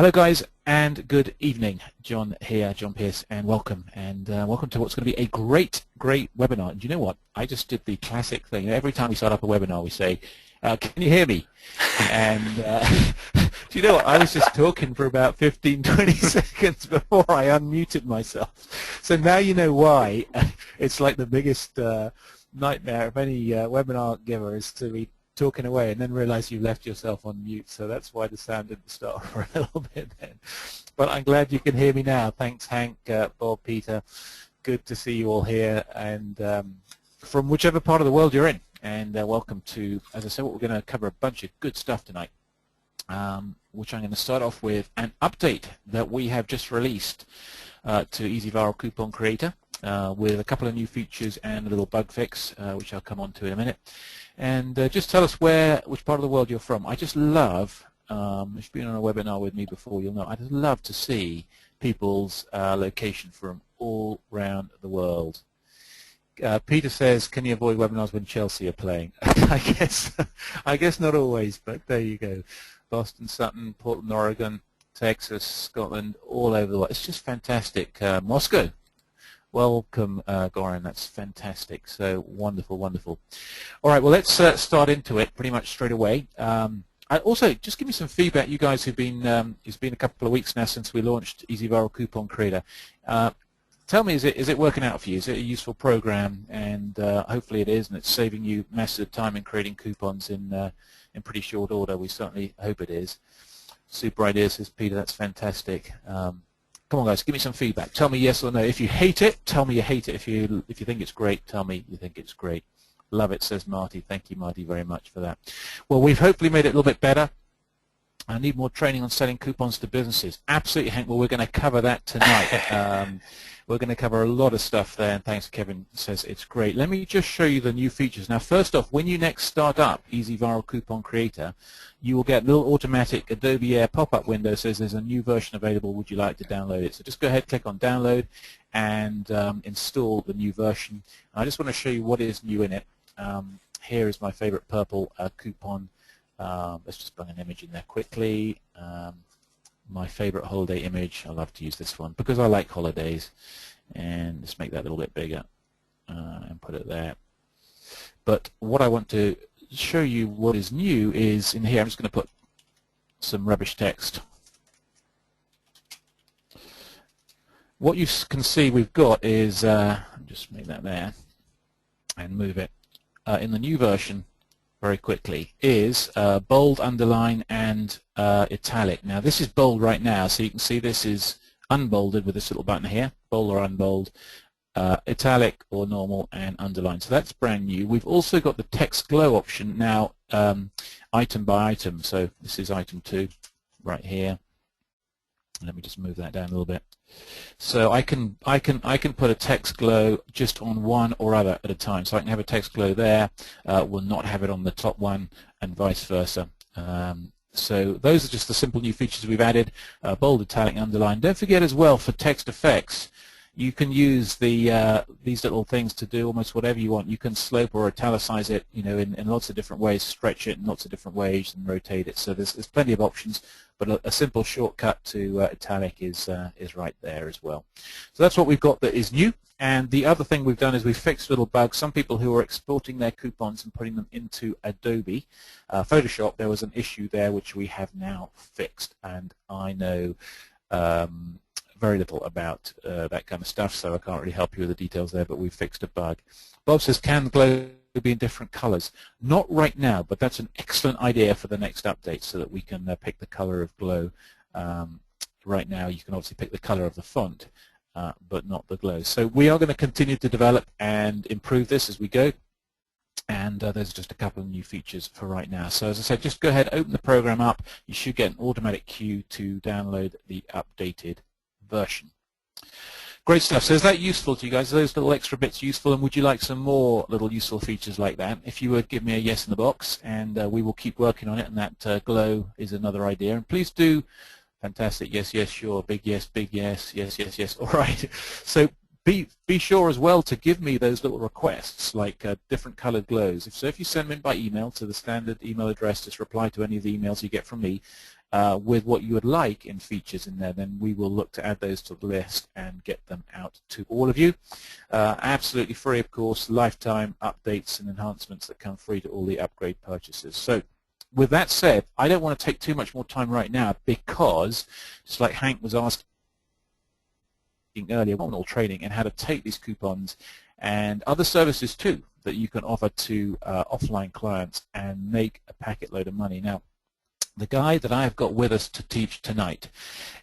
Hello guys and good evening. John here, John Pierce, and welcome. Welcome to what's going to be a great webinar. And you know what? I just did the classic thing. Every time we start up a webinar we say, can you hear me? And do you know what? I was just talking for about 15-20 seconds before I unmuted myself. So now you know why. It's like the biggest nightmare of any webinar giver is to be talking away and then realize you left yourself on mute, so that's why the sound didn't start for a little bit then. But I'm glad you can hear me now. Thanks Hank, Bob, Peter. Good to see you all here, and from whichever part of the world you're in. And welcome to, as I said, we're going to cover a bunch of good stuff tonight, which I'm going to start off with an update that we have just released to Easy Viral Coupon Creator with a couple of new features and a little bug fix, which I'll come on to in a minute. And just tell us which part of the world you're from. I just love, if you've been on a webinar with me before, you'll know, I just love to see people's location from all around the world. Peter says, can you avoid webinars when Chelsea are playing? I guess not always, but there you go. Boston, Sutton, Portland, Oregon, Texas, Scotland, all over the world. It's just fantastic. Moscow. Welcome, Goran. That's fantastic. So wonderful, wonderful. All right, well, let's start into it pretty much straight away. Also, just give me some feedback, you guys who've been, it's been a couple of weeks now since we launched Easy Viral Coupon Creator. Tell me, is it working out for you? Is it a useful program? And hopefully it is, and it's saving you massive time in creating coupons in pretty short order. We certainly hope it is. Super idea, says Peter. That's fantastic. Come on, guys, give me some feedback. Tell me yes or no. If you hate it, tell me you hate it. If you think it's great, tell me you think it's great. Love it, says Marty. Thank you, Marty, very much for that. Well, we've hopefully made it a little bit better. I need more training on selling coupons to businesses. Absolutely, Hank. Well, we're going to cover that tonight. We're going to cover a lot of stuff there, and thanks, Kevin says it's great. Let me just show you the new features. Now, first off, when you next start up Easy Viral Coupon Creator, you will get a little automatic Adobe Air pop-up window that says there's a new version available. Would you like to download it? So just go ahead, click on download, and install the new version. I just want to show you what is new in it. Here is my favorite purple coupon. Let's just bring an image in there quickly. My favorite holiday image. I love to use this one because I like holidays. And let's make that a little bit bigger and put it there. But what I want to show you what is new is in here. I'm just going to put some rubbish text. What you can see we've got is, just make that there and move it. In the new version, very quickly, is bold, underline, and italic. Now this is bold right now, so you can see this is unbolded with this little button here, bold or unbold, italic or normal, and underline. So that's brand new. We've also got the text glow option now, item by item. So this is item 2 right here. Let me just move that down a little bit. So I can put a text glow just on one or other at a time. So I can have a text glow there, will not have it on the top one, and vice versa. So those are just the simple new features we've added: bold, italic, underline. Don't forget as well, for text effects, you can use the these little things to do almost whatever you want. You can slope or italicize it, you know, in lots of different ways, stretch it in lots of different ways, and rotate it. So there's plenty of options, but a simple shortcut to italic is right there as well. So that's what we've got that is new. And the other thing we've done is we've fixed a little bug. Some people who are exporting their coupons and putting them into Adobe Photoshop, there was an issue there which we have now fixed. And I know very little about that kind of stuff, so I can't really help you with the details there, but we've fixed a bug. Bob says, can glow be in different colors? Not right now, but that's an excellent idea for the next update so that we can pick the color of glow. Right now you can obviously pick the color of the font, but not the glow. So we are going to continue to develop and improve this as we go. And there's just a couple of new features for right now. So as I said, just go ahead, open the program up. You should get an automatic queue to download the updated version. Great stuff. So is that useful to you guys? Are those little extra bits useful, and would you like some more little useful features like that? If you would, give me a yes in the box, and we will keep working on it, and that glow is another idea. And please do, fantastic, yes, yes, sure, big yes, yes, yes, yes. All right. So be sure as well to give me those little requests, like different colored glows. If you send them in by email to the standard email address, just reply to any of the emails you get from me, with what you would like in features in there, then we will look to add those to the list and get them out to all of you. Absolutely free, of course, lifetime updates and enhancements that come free to all the upgrade purchases. So with that said, I don't want to take too much more time right now because, just like Hank was asking earlier, on all training and how to take these coupons and other services too that you can offer to offline clients and make a packet load of money. Now, the guy that I've got with us to teach tonight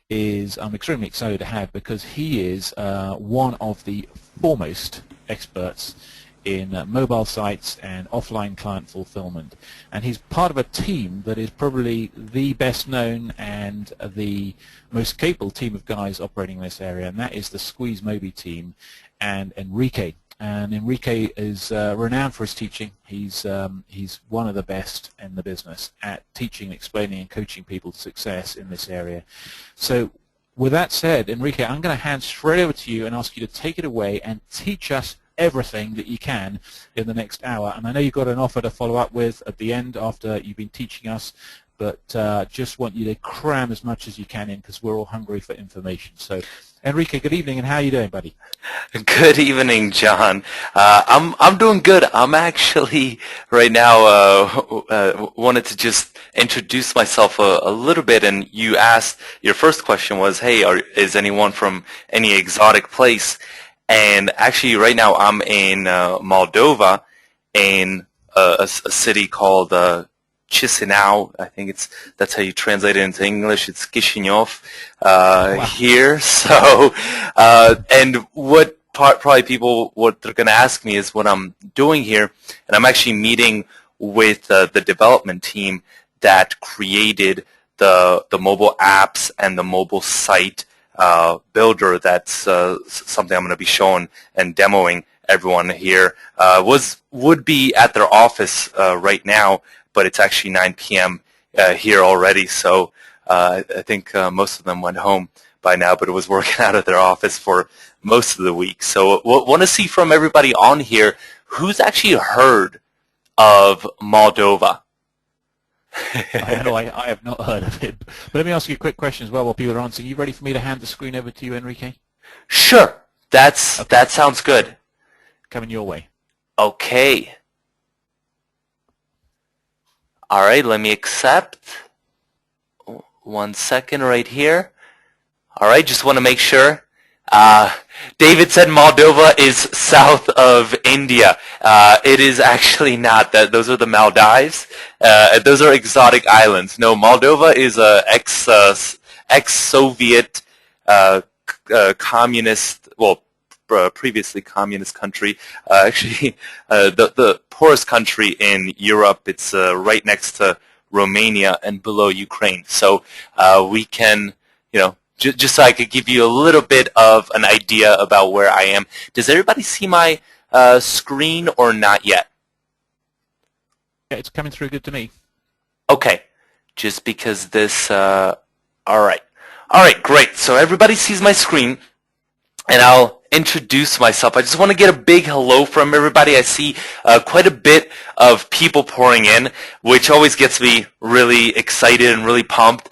is I'm extremely excited to have, because he is one of the foremost experts in mobile sites and offline client fulfillment, and he's part of a team that is probably the best known and the most capable team of guys operating in this area, and that is the Squeeze Moby team and Enrique. And Enrique is renowned for his teaching. He's one of the best in the business at teaching, explaining, and coaching people to success in this area. So with that said, Enrique, I'm going to hand straight over to you and ask you to take it away and teach us everything that you can in the next hour. And I know you've got an offer to follow up with at the end after you've been teaching us, but just want you to cram as much as you can in, because we're all hungry for information. So Enrique, good evening, and how are you doing, buddy? Good evening, John. I'm doing good. I'm actually right now wanted to just introduce myself a little bit. And you asked, your first question was, "Hey, is anyone from any exotic place?" And actually, right now I'm in Moldova, in a city called Chisinau. I think that's how you translate it into English. It's Chisinau Wow. here. So, and what probably what they're going to ask me is what I'm doing here, and I'm actually meeting with the development team that created the mobile apps and the mobile site builder. That's something I'm going to be showing and demoing everyone here. Would be at their office right now, but it's actually 9 p.m. Here already, so I think most of them went home by now, but it was working out of their office for most of the week. So want to see from everybody on here, who's actually heard of Moldova? I know I have not heard of it, but let me ask you a quick question as well while people are answering. Are you ready for me to hand the screen over to you, Enrique? Sure, that sounds good. Coming your way. Okay. All right, let me accept. 1 second right here. All right, just want to make sure. David said Moldova is south of India. It is actually not. Those are the Maldives. Those are exotic islands. No, Moldova is a ex-Soviet communist, well, previously communist country. Actually, the poorest country in Europe. It's right next to Romania and below Ukraine. So we can, just so I could give you a little bit of an idea about where I am. Does everybody see my screen or not yet? Yeah, it's coming through good to me. Okay, just because this, all right, great. So everybody sees my screen, and I'll introduce myself. I just want to get a big hello from everybody. I see quite a bit of people pouring in, which always gets me really excited and really pumped.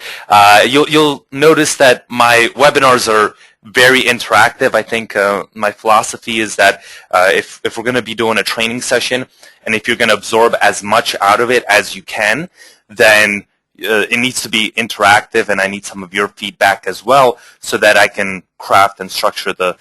You'll notice that my webinars are very interactive. I think my philosophy is that if we're going to be doing a training session, and if you're going to absorb as much out of it as you can, then it needs to be interactive, and I need some of your feedback as well so that I can craft and structure the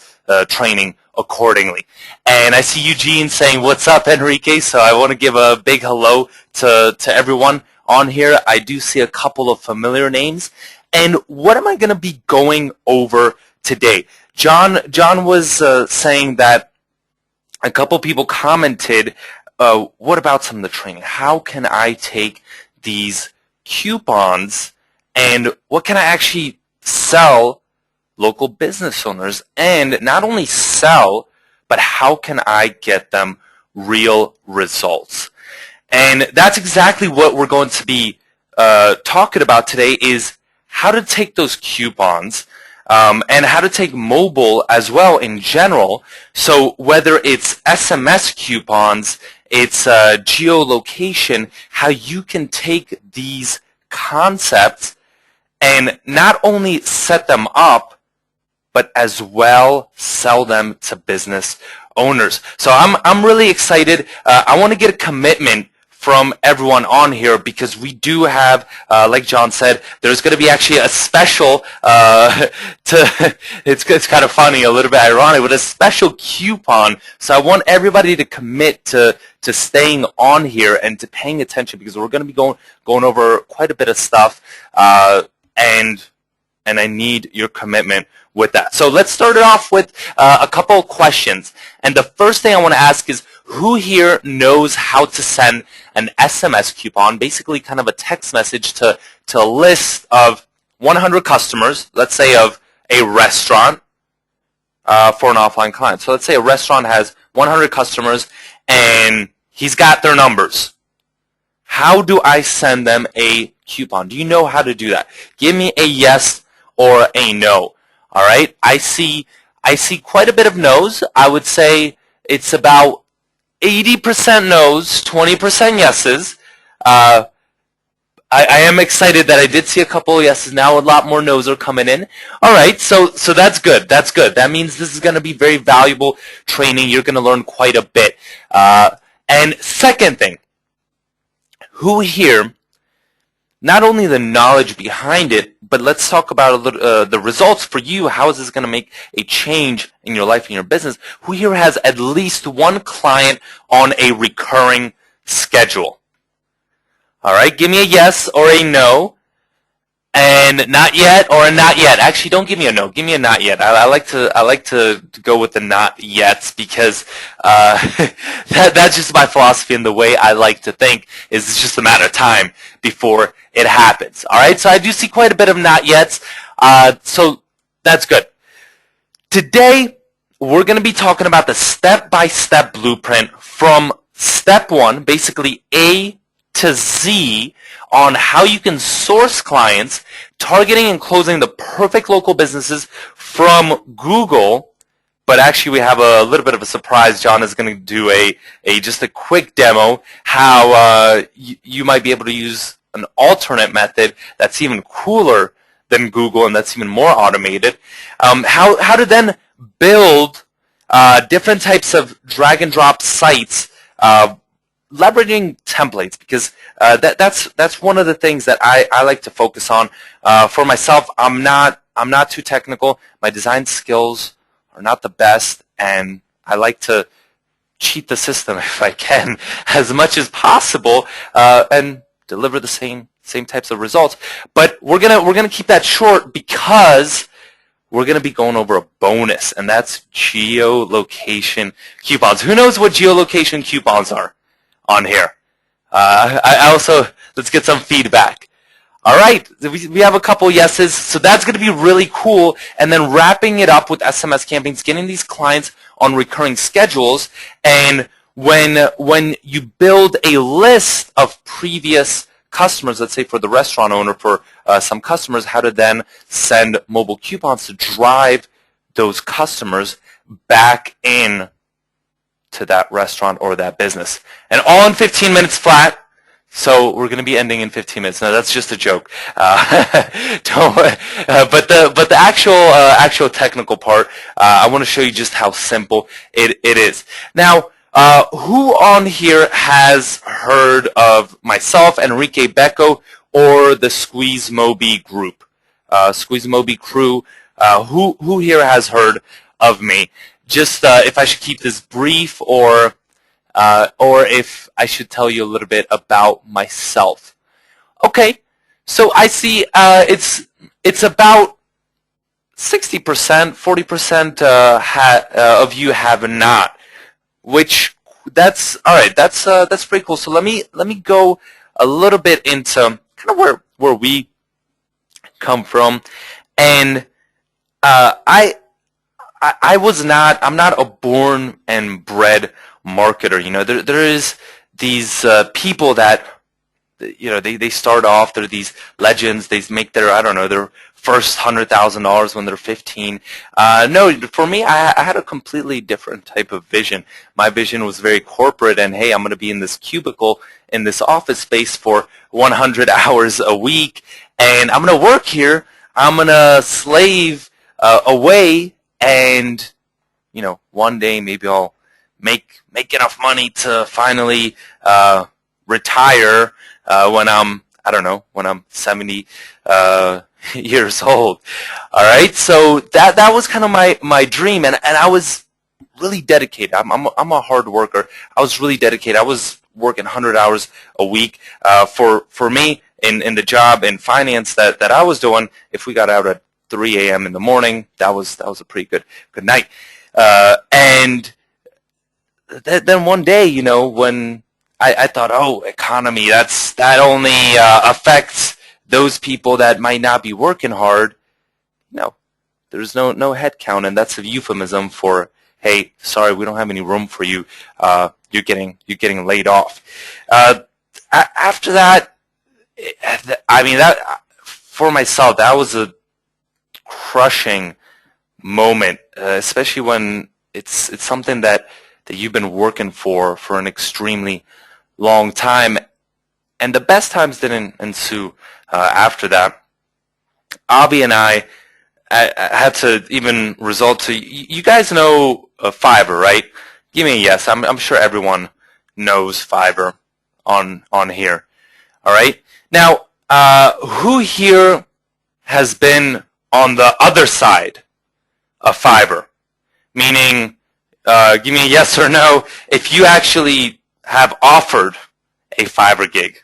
training accordingly. And I see Eugene saying, "What's up, Enrique?" So I want to give a big hello to everyone on here. I do see a couple of familiar names. And what am I going to be going over today? John was saying that a couple people commented, what about some of the training? How can I take these coupons and what can I actually sell local business owners? And not only sell, but how can I get them real results? And that's exactly what we're going to be talking about today, is how to take those coupons and how to take mobile as well in general. So whether it's SMS coupons, it's geolocation, how you can take these concepts and not only set them up, but as well sell them to business owners. So I'm really excited. I want to get a commitment from everyone on here because we do have, like John said, there's going to be actually a special, it's kind of funny, a little bit ironic, but a special coupon. So I want everybody to commit to staying on here and to paying attention because we're going to be going over quite a bit of stuff, and I need your commitment with that. So let's start it off with a couple of questions. And the first thing I want to ask is, who here knows how to send an SMS coupon, basically kind of a text message to a list of 100 customers, let's say of a restaurant, for an offline client. So let's say a restaurant has 100 customers and he's got their numbers. How do I send them a coupon? Do you know how to do that? Give me a yes or a no. All right? I see quite a bit of no's. I would say it's about 80% no's, 20% yeses. I am excited that I did see a couple of yeses. Now a lot more no's are coming in. All right, so that's good. That's good. That means this is going to be very valuable training. You're going to learn quite a bit. And second thing, who here, not only the knowledge behind it, but let's talk about a little, the results for you. How is this going to make a change in your life and your business? Who here has at least one client on a recurring schedule? All right, give me a yes or a no, and not yet or a not yet. Actually, don't give me a no. Give me a not yet. I like to go with the not yets because that's just my philosophy, and the way I like to think is it's just a matter of time before it happens. All right, so I do see quite a bit of not yets, so that's good. Today, we're going to be talking about the step-by-step blueprint from step one, basically A to Z, on how you can source clients, targeting and closing the perfect local businesses from Google. But actually, we have a little bit of a surprise. John is going to do just a quick demo how you might be able to use an alternate method that's even cooler than Google and that's even more automated. How to then build different types of drag and drop sites, leveraging templates, because that's one of the things that I like to focus on. For myself, I'm not too technical. My design skills are not the best, and I like to cheat the system if I can as much as possible, and deliver the same types of results. But we're gonna keep that short because we're gonna be going over a bonus, and that's geolocation coupons. Who knows what geolocation coupons are on here? I also, let's get some feedback. All right, we have a couple yeses, so that's going to be really cool. And then wrapping it up with SMS campaigns, getting these clients on recurring schedules, and when you build a list of previous customers, let's say for the restaurant owner, for some customers, how to then send mobile coupons to drive those customers back in to that restaurant or that business. And all in 15 minutes flat. So we're going to be ending in 15 minutes. No, that's just a joke. Don't worry. But the actual technical part, I want to show you just how simple it is. Now, who on here has heard of myself, Enrique Becco, or the Squeeze Moby group? Squeeze Moby crew. Who here has heard of me? Just if I should keep this brief, or if I should tell you a little bit about myself. Okay, so I see it's about 60%, 40% of you have not, which that's all right. That's pretty cool. So let me go a little bit into kind of where we come from, and I'm not a born and bred marketer. You know, there is these people that, you know, they start off, they're these legends, they make their, I don't know, their first $100,000 when they're 15. No, for me, I had a completely different type of vision. My vision was very corporate, and hey, I'm going to be in this cubicle in this office space for 100 hours a week, and I'm going to work here. I'm going to slave away, and one day maybe I'll make enough money to finally retire when I don't know, when I'm 70 years old. All right, so that was kind of my dream, and I was really dedicated. I'm a hard worker. I was really dedicated. I was working 100 hours a week. For me in the job in finance that I was doing, if we got out at 3 a.m. in the morning, that was a pretty good night. And then one day, when I thought, oh, economy, that only affects those people that might not be working hard. No, there's no head count, and that's a euphemism for, hey, sorry, we don't have any room for you. You're getting laid off. After that, I mean, that for myself, that was a crushing moment, especially when it's something that you've been working for an extremely long time, and the best times didn't ensue after that. Avi and I had to even result to, you guys know Fiverr, right? Give me a yes. I'm sure everyone knows Fiverr on here. All right. Now, who here has been on the other side of Fiverr? Meaning, give me a yes or no if you actually have offered a Fiverr gig.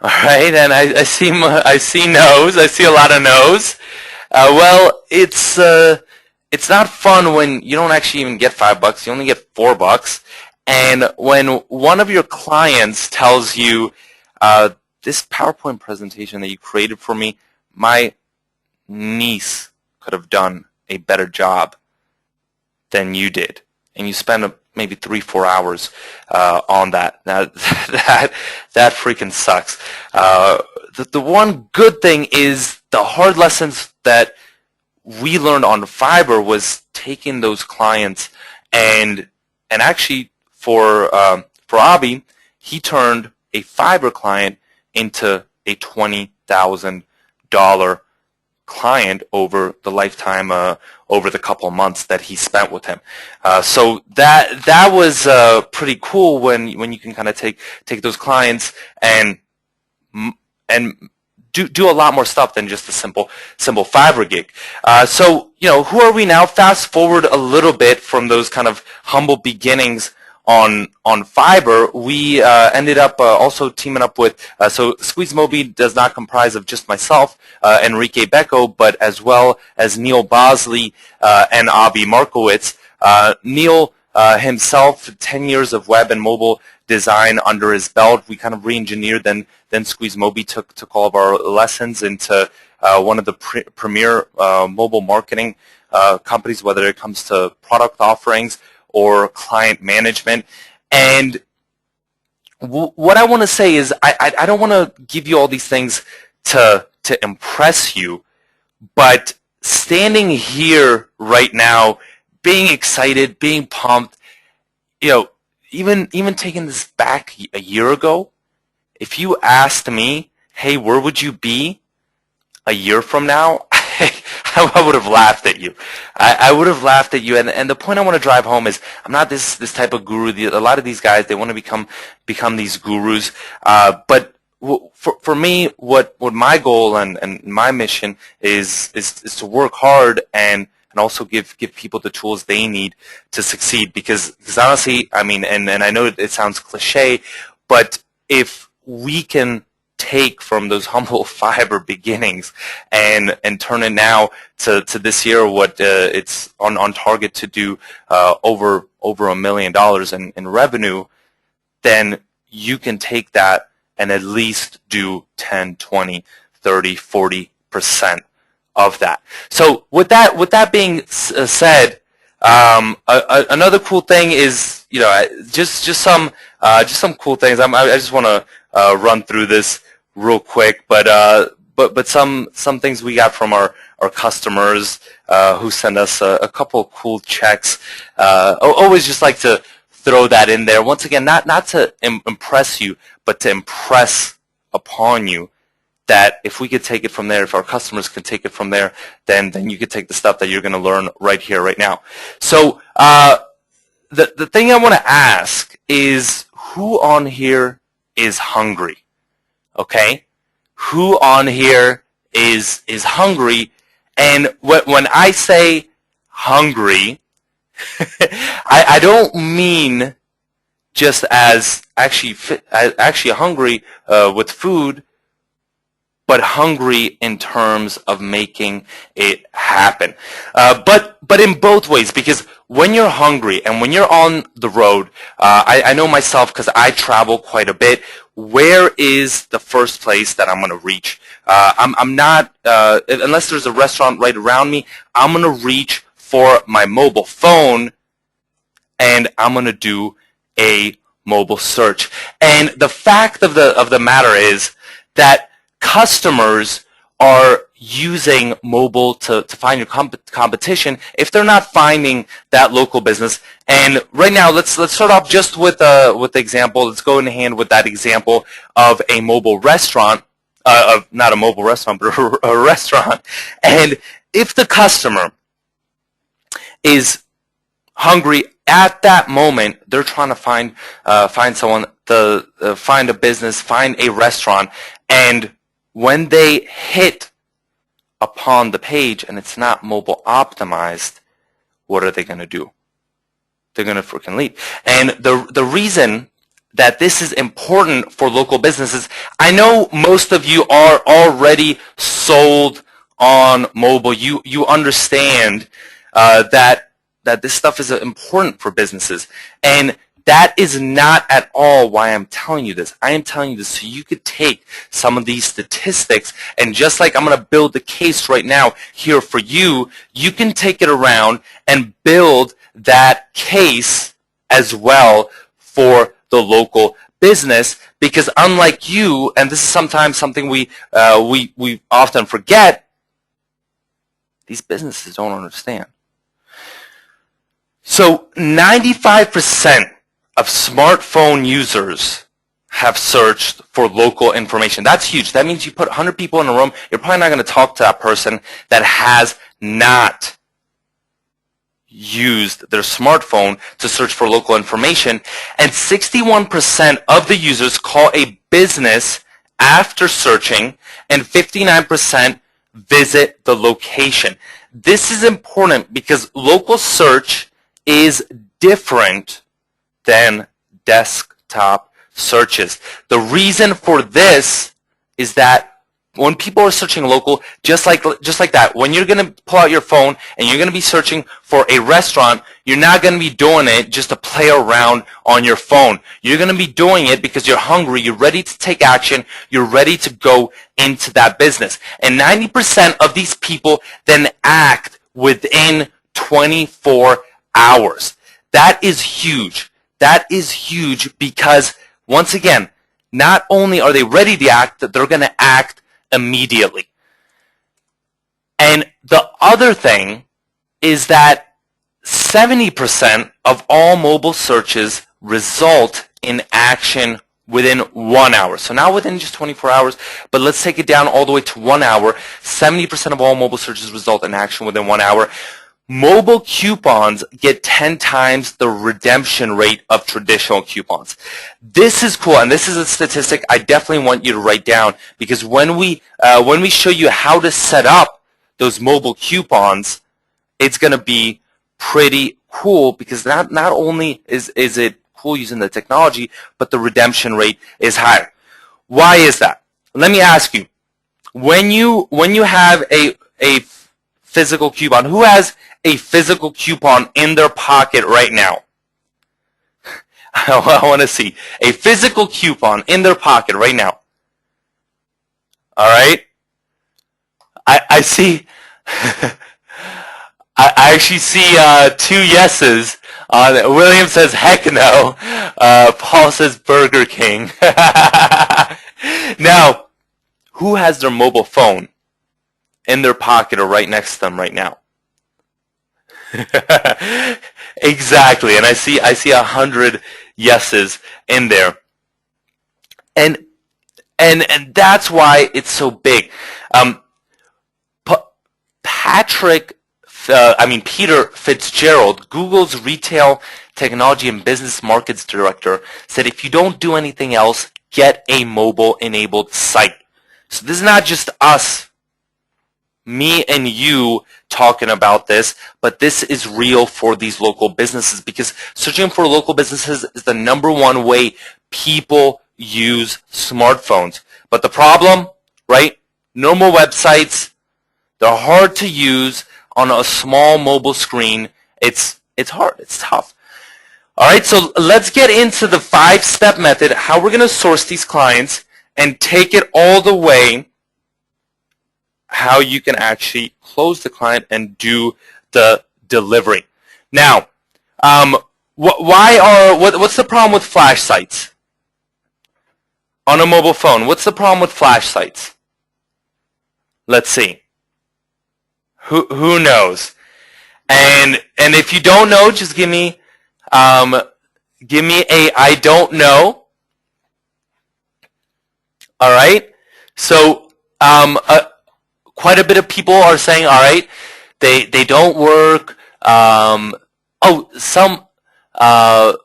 All right, and I see no's. I see a lot of no's. Well, it's not fun when you don't actually even get $5. You only get $4. And when one of your clients tells you, this PowerPoint presentation that you created for me, my niece could have done a better job than you did, and you spend maybe 3-4 hours on that. Now that freaking sucks. The one good thing is the hard lessons that we learned on Fiverr was taking those clients and actually for Avi, he turned a Fiverr client into a $20,000 client over the lifetime, over the couple of months that he spent with him. So that was pretty cool when you can kind of take those clients and do a lot more stuff than just a simple Fiverr gig. So who are we now? Fast forward a little bit from those kind of humble beginnings on Fiverr, we ended up also teaming up with, so Squeeze Moby does not comprise of just myself, Enrique Becco, but as well as Neil Bosley and Avi Markowitz. Neil himself, 10 years of web and mobile design under his belt. We kind of re-engineered, then Squeeze Moby took all of our lessons into one of the premier mobile marketing companies, whether it comes to product offerings or client management. And what I want to say is I don't want to give you all these things to impress you, but standing here right now, being excited, being pumped, even taking this back a year ago, if you asked me, hey, where would you be a year from now? I would have laughed at you. I would have laughed at you. And the point I want to drive home is I'm not this type of guru. A lot of these guys, they want to become these gurus. But for me, what my goal and my mission is to work hard and also give people the tools they need to succeed. Because honestly, I mean, and I know it sounds cliche, but if we can take from those humble Fiverr beginnings and turn it now to this year what it's on target to do over $1 million in revenue, then you can take that and at least do 10, 20, 30, 40% of that. So with that being said, another cool thing is just some cool things. I just want to run through this real quick, but some things we got from our customers who send us a couple of cool checks. Always just like to throw that in there. Once again, not to impress you, but to impress upon you that if we could take it from there, if our customers can take it from there, then you could take the stuff that you're going to learn right here, right now. So the thing I want to ask is, who on here is hungry? Okay, who on here is hungry? And when I say hungry, I don't mean just as actually hungry with food, but hungry in terms of making it happen. But in both ways, because when you're hungry and when you're on the road, I know myself because I travel quite a bit. Where is the first place that I'm going to reach? I'm not, unless there's a restaurant right around me, I'm going to reach for my mobile phone and I'm going to do a mobile search. And the fact of the matter is that customers are using mobile to find your competition if they're not finding that local business. And right now, let's start off just with the example. Let's go in hand with that example of a mobile restaurant, of not a mobile restaurant, but a restaurant. And if the customer is hungry at that moment, they're trying to find someone to find a business, find a restaurant, and when they hit upon the page and it's not mobile optimized, what are they going to do? They're going to freaking leave. And the reason that this is important for local businesses, I know most of you are already sold on mobile. You understand that this stuff is important for businesses. And that is not at all why I'm telling you this. I am telling you this so you could take some of these statistics, and just like I'm going to build the case right now here for you, you can take it around and build that case as well for the local business, because unlike you, and this is sometimes something we often forget, these businesses don't understand. So 95% of smartphone users have searched for local information. That's huge. That means you put 100 people in a room, you're probably not going to talk to that person that has not used their smartphone to search for local information. And 61% of the users call a business after searching, and 59% visit the location. This is important because local search is different than desktop searches. The reason for this is that when people are searching local, just like that, when you're going to pull out your phone and you're going to be searching for a restaurant, you're not going to be doing it just to play around on your phone. You're going to be doing it because you're hungry, you're ready to take action, you're ready to go into that business. And 90% of these people then act within 24 hours. That is huge. That is huge because, once again, not only are they ready to act, they're going to act immediately. And the other thing is that 70% of all mobile searches result in action within 1 hour. So not within just 24 hours, but let's take it down all the way to 1 hour. 70% of all mobile searches result in action within 1 hour. Mobile coupons get 10 times the redemption rate of traditional coupons. This is cool, and this is a statistic I definitely want you to write down, because when we show you how to set up those mobile coupons, it's going to be pretty cool, because not only is it cool using the technology, but the redemption rate is higher. Why is that? Let me ask you, when you have a physical coupon, who has a physical coupon in their pocket right now? I want to see a physical coupon in their pocket right now. All right, I see. I actually see 2 yeses. William says heck no. Paul says Burger King. Now, who has their mobile phone in their pocket or right next to them right now? Exactly, and I see 100 yeses in there. And And that's why it's so big. Peter Fitzgerald, Google's retail technology and business markets director, said if you don't do anything else, get a mobile-enabled site. So this is not just us, me and you talking about this, but this is real for these local businesses, because searching for local businesses is the #1 way people use smartphones. But the problem, right? Normal websites, they're hard to use on a small mobile screen. It's hard. It's tough. All right, so let's get into the 5-step method, how we're going to source these clients and take it all the way how you can actually close the client and do the delivery. Now, what's the problem with flash sites on a mobile phone? What's the problem with flash sites? Let's see. Who knows? And if you don't know, just give me a I don't know. All right. So quite a bit of people are saying, all right, they don't work.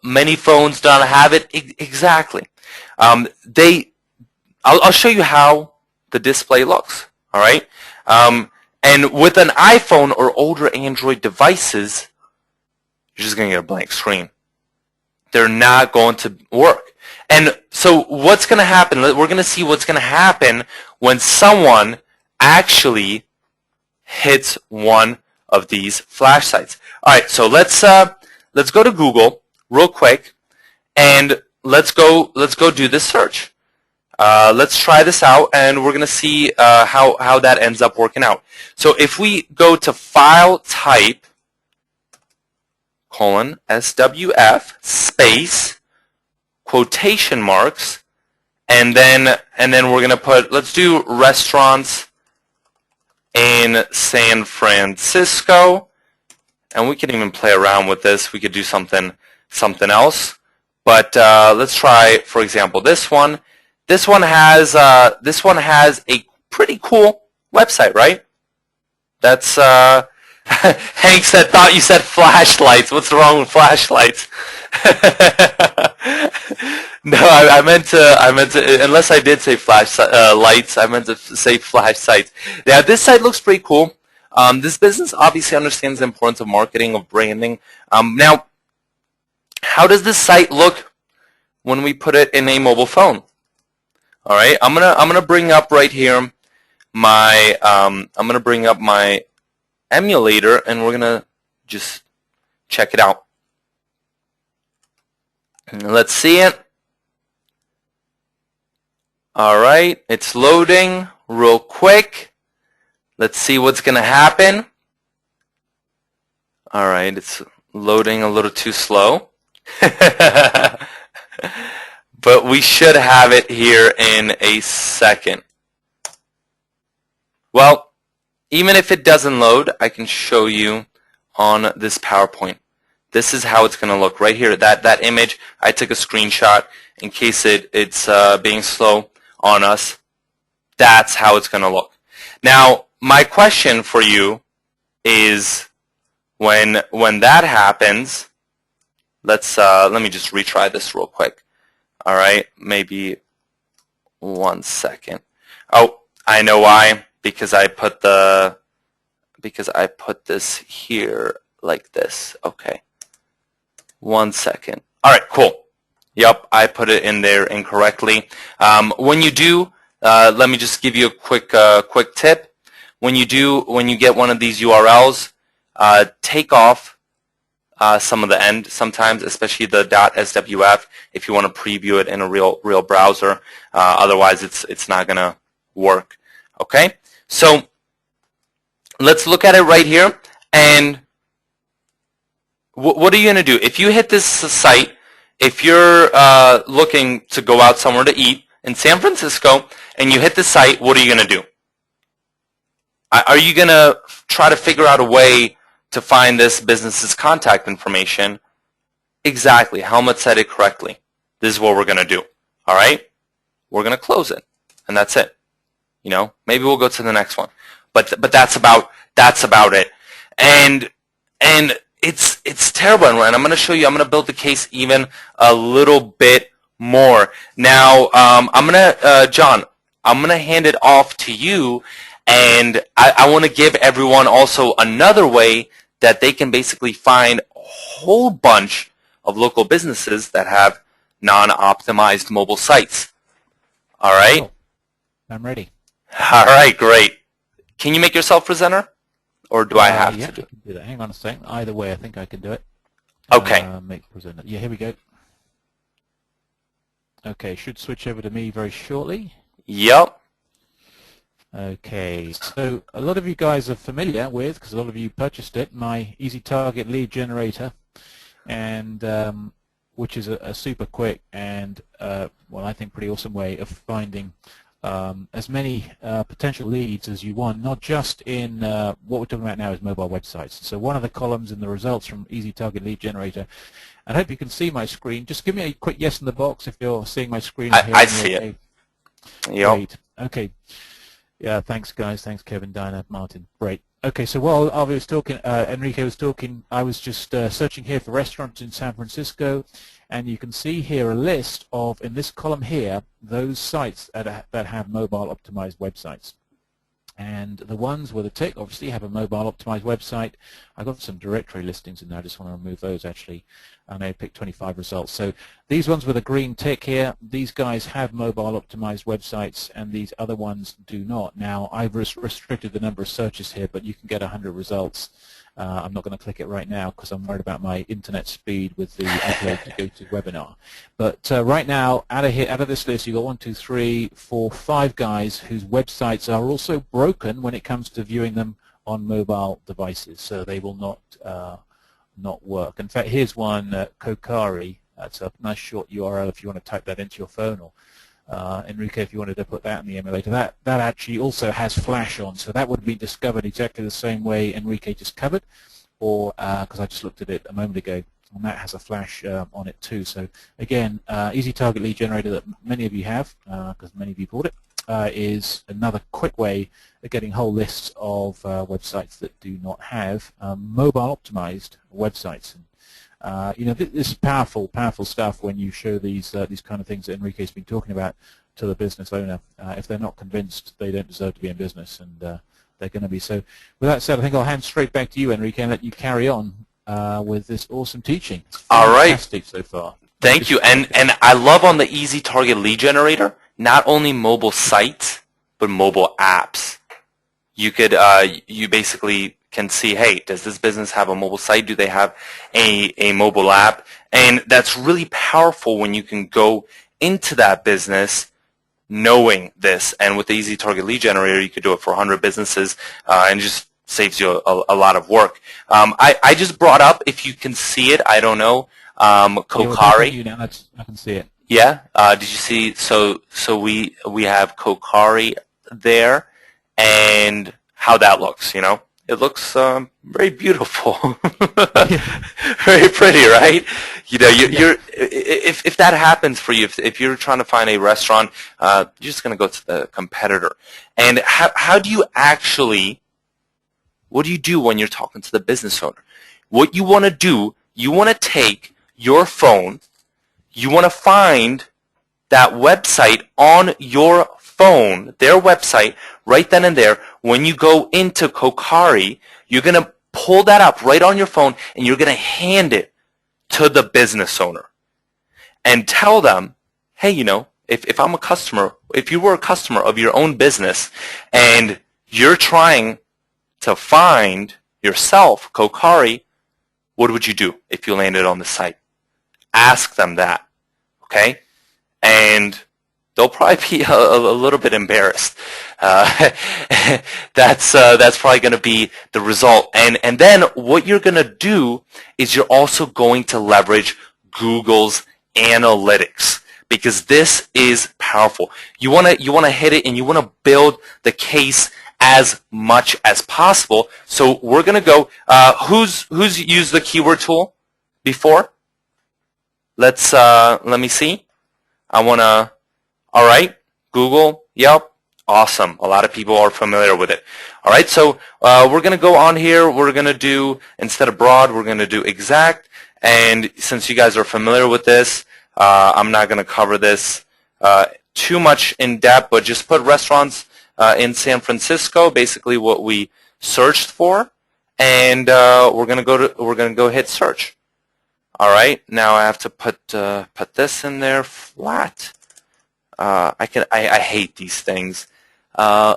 Many phones don't have it. Exactly. I'll show you how the display looks. All right. And with an iPhone or older Android devices, you're just going to get a blank screen. They're not going to work. And so what's going to happen? We're going to see what's going to happen when someone actually hits one of these flash sites. All right, so let's go to Google real quick, and let's go do this search. Let's try this out, and we're going to see how that ends up working out. So if we go to file type, SWF space quotation marks, and then we're going to put, let's do restaurants in San Francisco, and we can even play around with this. We could do something else, but let's try, for example, this one. This one has a pretty cool website, right? That's Hank said, thought you said flashlights. What's wrong with flashlights? No, I meant to. Unless I did say lights, I meant to say flash sites. Yeah, this site looks pretty cool. This business obviously understands the importance of marketing, of branding. Now, how does this site look when we put it in a mobile phone? All right, I'm gonna bring up right here my I'm gonna bring up my emulator, and we're gonna just check it out. Let's see it. All right, it's loading real quick. Let's see what's gonna happen. All right, it's loading a little too slow. But we should have it here in a second. Well, even if it doesn't load, I can show you on this PowerPoint. This is how it's going to look right here. That image, I took a screenshot in case it's being slow on us. That's how it's going to look. Now, my question for you is, when that happens, let me just retry this real quick. All right, maybe 1 second. Oh, I know why. Because I put this here like this. Okay. 1 second. All right, cool. Yep, I put it in there incorrectly. When you do, let me just give you a quick tip. When you get one of these URLs, take off some of the end sometimes, especially the .swf, if you want to preview it in a real browser. Otherwise, it's not gonna work. Okay, so let's look at it right here. And what are you gonna do if you hit this site? If you're looking to go out somewhere to eat in San Francisco and you hit the site, what are you gonna do? Are you gonna try to figure out a way to find this business's contact information? Exactly. Helmut said it correctly. This is what we're going to do. All right? We're going to close it. and that's it. You know, maybe we'll go to the next one, but that's about it. And it's terrible, and I'm going to show you. I'm going to build the case even a little bit more. Now, I'm going to John, I'm going to hand it off to you, and I want to give everyone also another way that they can basically find a whole bunch of local businesses that have non-optimized mobile sites. All right? Oh, I'm ready. All right, great. Can you make yourself presenter? Or do I have yeah, to do it? I can do that. Hang on a second. Either way, I think I can do it. Okay. Make presenter. Yeah, here we go. Okay, should switch over to me very shortly. Yep. Okay, so a lot of you guys are familiar with, because a lot of you purchased it, my Easy Target lead generator, and which is a super quick and, well, I think pretty awesome way of finding as many potential leads as you want, not just in what we're talking about now is mobile websites. So one of the columns in the results from Easy Target Lead Generator, and I hope you can see my screen. Just give me a quick yes in the box if you're seeing my screen. I see it. Yep. Great. Okay. Yeah, thanks guys. Thanks Kevin, Dinah, Martin. Great. Okay, so while Avi was talking, Enrique was talking, I was just searching here for restaurants in San Francisco, and you can see here a list of, in this column here, those sites that have mobile optimized websites. And the ones with a tick obviously have a mobile optimized website. I've got some directory listings in there. I just want to remove those actually. And I picked 25 results. So these ones with a green tick here, these guys have mobile optimized websites, and these other ones do not. Now, I've restricted the number of searches here, but you can get 100 results. I'm not going to click it right now because I'm worried about my internet speed with the upload to go to webinar. But right now, out of this list, you've got 1, 2, 3, 4, 5 guys whose websites are also broken when it comes to viewing them on mobile devices, so they will not work. In fact, here's one, Kokari. That's a nice short URL if you want to type that into your phone, or Enrique, if you wanted to put that in the emulator. That actually also has Flash on, so that would be discovered exactly the same way Enrique just covered, or because I just looked at it a moment ago, and that has a Flash on it too. So again, Easy Target Lead Generator that many of you have, because many of you bought it, is another quick way of getting whole lists of websites that do not have mobile optimized websites. And, you know, this is powerful stuff when you show these kind of things that Enrique's been talking about to the business owner. If they're not convinced, they don't deserve to be in business, and they're going to be. So with that said, I think I'll hand straight back to you, Enrique, and let you carry on with this awesome teaching. It's fantastic so far. Thank you. And I love on the Easy Target Lead Generator, not only mobile sites, but mobile apps. You could, you basically can see, hey, does this business have a mobile site? Do they have a mobile app? And that's really powerful when you can go into that business knowing this. And with the Easy Target Lead Generator, you could do it for 100 businesses, and it just saves you a lot of work. I just brought up, if you can see it, I don't know, Kokari. Yeah, I can see it. Yeah. Did you see? So we have Kokari there, and how that looks. You know, it looks very beautiful, very pretty, right? You know, you're if that happens for you, if you're trying to find a restaurant, you're just going to go to the competitor. And how do you actually? What do you do when you're talking to the business owner? What you want to do, you want to take your phone, you want to find that website on your phone, their website, right then and there. When you go into Kokari, you're going to pull that up right on your phone, and you're going to hand it to the business owner and tell them, hey, you know, if I'm a customer, if you were a customer of your own business and you're trying to find yourself, Kokari, what would you do if you landed on the site? Ask them that, okay? And they'll probably be a little bit embarrassed. That's probably going to be the result. And then what you're going to do is you're also going to leverage Google's analytics, because this is powerful. You want to hit it, and you want to build the case as much as possible. So we're going to go, who's used the keyword tool before? Let me see. I want to, all right, Google, Yep. Awesome. A lot of people are familiar with it. All right, so we're going to go on here. We're going to do, instead of broad, we're going to do exact. And since you guys are familiar with this, I'm not going to cover this too much in depth, but just put restaurants in San Francisco, basically what we searched for, and we're going to go hit search. All right, now I have to put this in there flat. I hate these things. I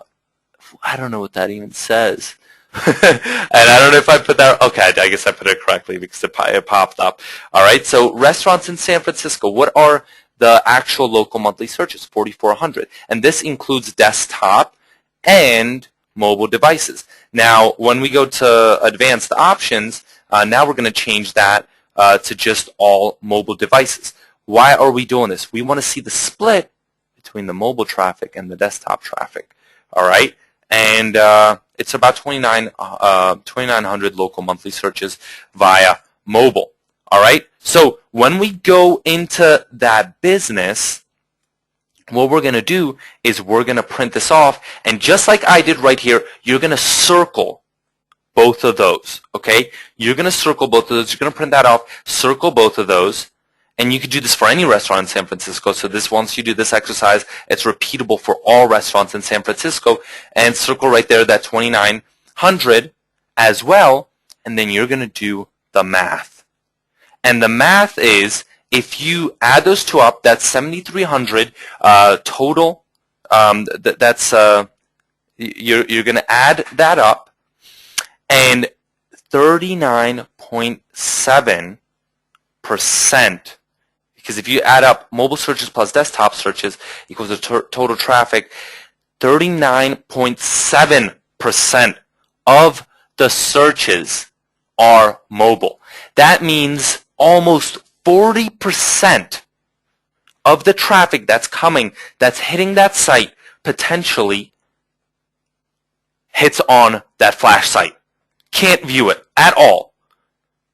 don't know what that even says. And I don't know if I put that, okay, I guess I put it correctly because it popped up. All right, so restaurants in San Francisco, what are the actual local monthly searches? 4,400. And this includes desktop and mobile devices. Now, when we go to advanced options, now we're going to change that to just all mobile devices. Why are we doing this? We want to see the split between the mobile traffic and the desktop traffic. All right, and it's about 2,900 local monthly searches via mobile. All right, so when we go into that business, what we're going to do is we're going to print this off, and just like I did right here, you're going to circle both of those. Okay, you're going to circle both of those. You're going to print that off, circle both of those. And you could do this for any restaurant in San Francisco. So this, once you do this exercise, it's repeatable for all restaurants in San Francisco. And circle right there that 2,900 as well. And then you're going to do the math. And the math is, if you add those two up, that's 7,300 total. That's you're going to add that up, and 39.7%. Because if you add up mobile searches plus desktop searches equals the total traffic, 39.7% of the searches are mobile. That means almost 40% of the traffic that's coming, that's hitting that site, potentially hits on that flash site. Can't view it at all.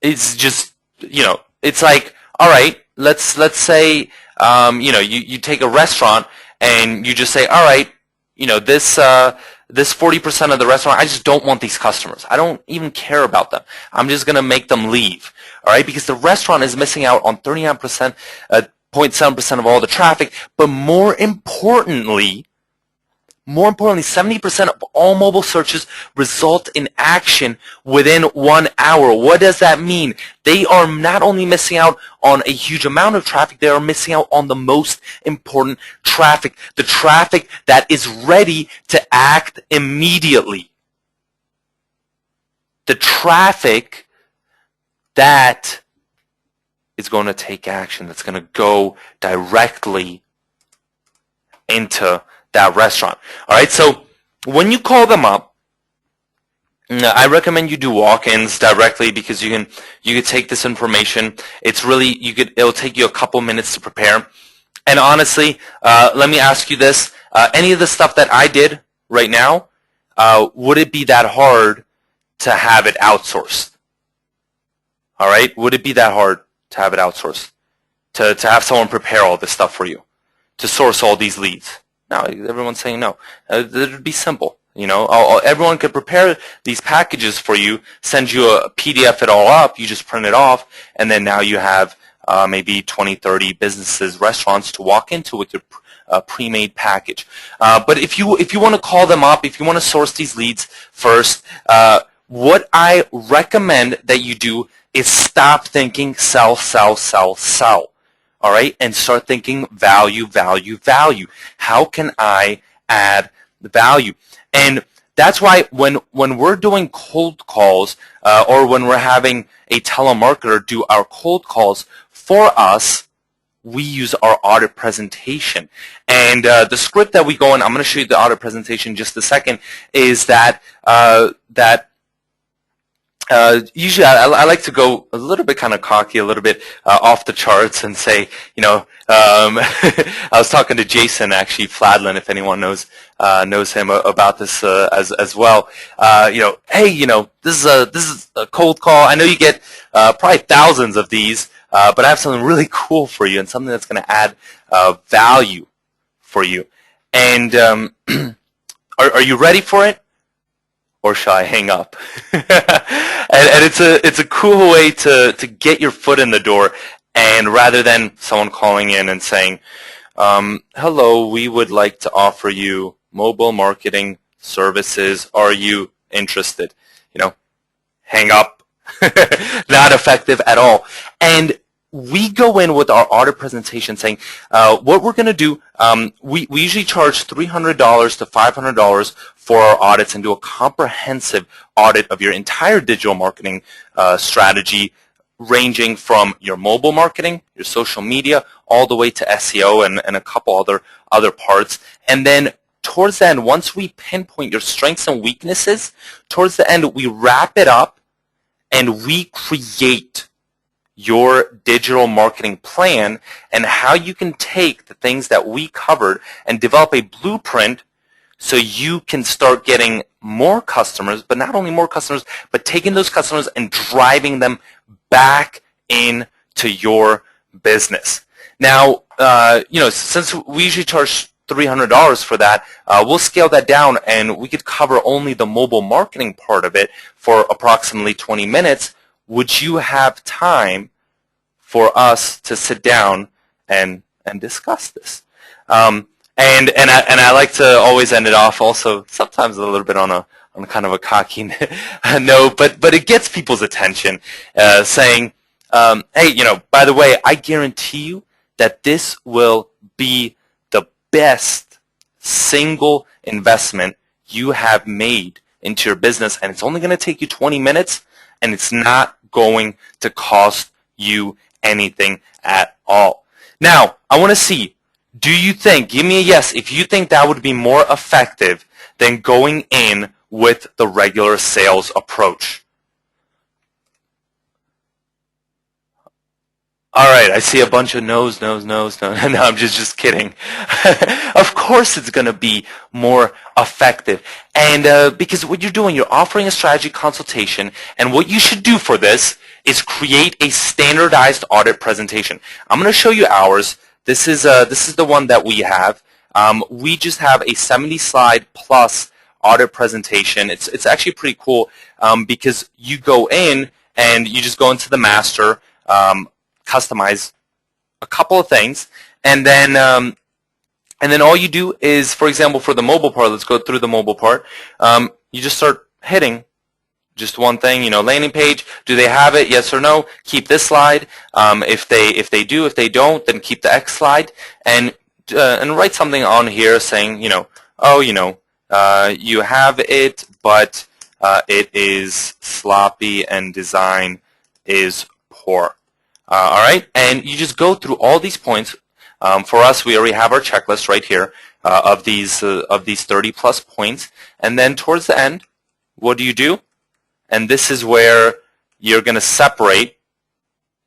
It's just, it's like, all right, let's say, you take a restaurant and you just say, all right, this 40% of the restaurant, I just don't want these customers. I don't even care about them. I'm just going to make them leave. All right, because the restaurant is missing out on 39%, 0.7% of all the traffic, but more importantly, 70% of all mobile searches result in action within 1 hour. What does that mean? They are not only missing out on a huge amount of traffic, they are missing out on the most important traffic, the traffic that is ready to act immediately. The traffic that is going to take action, that's going to go directly into that restaurant. All right, so when you call them up, I recommend you do walk-ins directly, because you can take this information. It's really, it'll take you a couple minutes to prepare. And honestly, let me ask you this: any of the stuff that I did right now, would it be that hard to have it outsourced? All right, would it be that hard to have it outsourced? To have someone prepare all this stuff for you, to source all these leads? No, everyone's saying no. It would be simple. Everyone could prepare these packages for you, send you a PDF it all up, you just print it off, and then now you have maybe 20, 30 businesses, restaurants to walk into with your pre-made package. But if you want to call them up, if you want to source these leads first, what I recommend that you do is stop thinking sell, sell, sell, sell. All right, and start thinking value, value, value. How can I add the value? And that's why when we're doing cold calls, or when we're having a telemarketer do our cold calls for us, we use our audit presentation. And the script that we go in, I'm going to show you the audit presentation in just a second, is that usually I like to go a little bit kind of cocky, a little bit off the charts, and say, I was talking to Jason, actually, Fladlin, if anyone knows him, about this as well. Hey, this is a cold call. I know you get probably thousands of these, but I have something really cool for you, and something that's going to add value for you. And are you ready for it? Or shall I hang up? and it's a cool way to get your foot in the door, and rather than someone calling in and saying, hello, we would like to offer you mobile marketing services. Are you interested? Hang up. Not effective at all. And we go in with our audit presentation saying, what we're going to do, we usually charge $300 to $500 for our audits and do a comprehensive audit of your entire digital marketing strategy, ranging from your mobile marketing, your social media, all the way to SEO and a couple other parts. And then towards the end, once we pinpoint your strengths and weaknesses, towards the end, we wrap it up and we create your digital marketing plan and how you can take the things that we covered and develop a blueprint so you can start getting more customers, but not only more customers, but taking those customers and driving them back into your business. Now, since we usually charge $300 for that, we'll scale that down and we could cover only the mobile marketing part of it for approximately 20 minutes. Would you have time for us to sit down and discuss this? And I like to always end it off also sometimes a little bit on a kind of a cocky note, but it gets people's attention, saying, hey, by the way, I guarantee you that this will be the best single investment you have made into your business, and it's only going to take you 20 minutes, and it's not going to cost you anything at all. Now, I want to see, do you think, give me a yes, if you think that would be more effective than going in with the regular sales approach? All right, I see a bunch of no's. No, I'm just kidding. Of course it's going to be more effective. And because what you're doing, you're offering a strategy consultation, and what you should do for this is create a standardized audit presentation. I'm going to show you ours. This is the one that we have. We just have a 70-slide plus audit presentation. It's actually pretty cool because you go in and you just go into the master, customize a couple of things, and then all you do is, for example, for the mobile part, let's go through the mobile part. You just start hitting just one thing, landing page. Do they have it? Yes or no? Keep this slide. If they do, if they don't, then keep the X slide, and write something on here saying, you have it, but it is sloppy and design is poor. All right, and you just go through all these points. For us, we already have our checklist right here of these 30 plus points, and then towards the end, what do? And this is where you're going to separate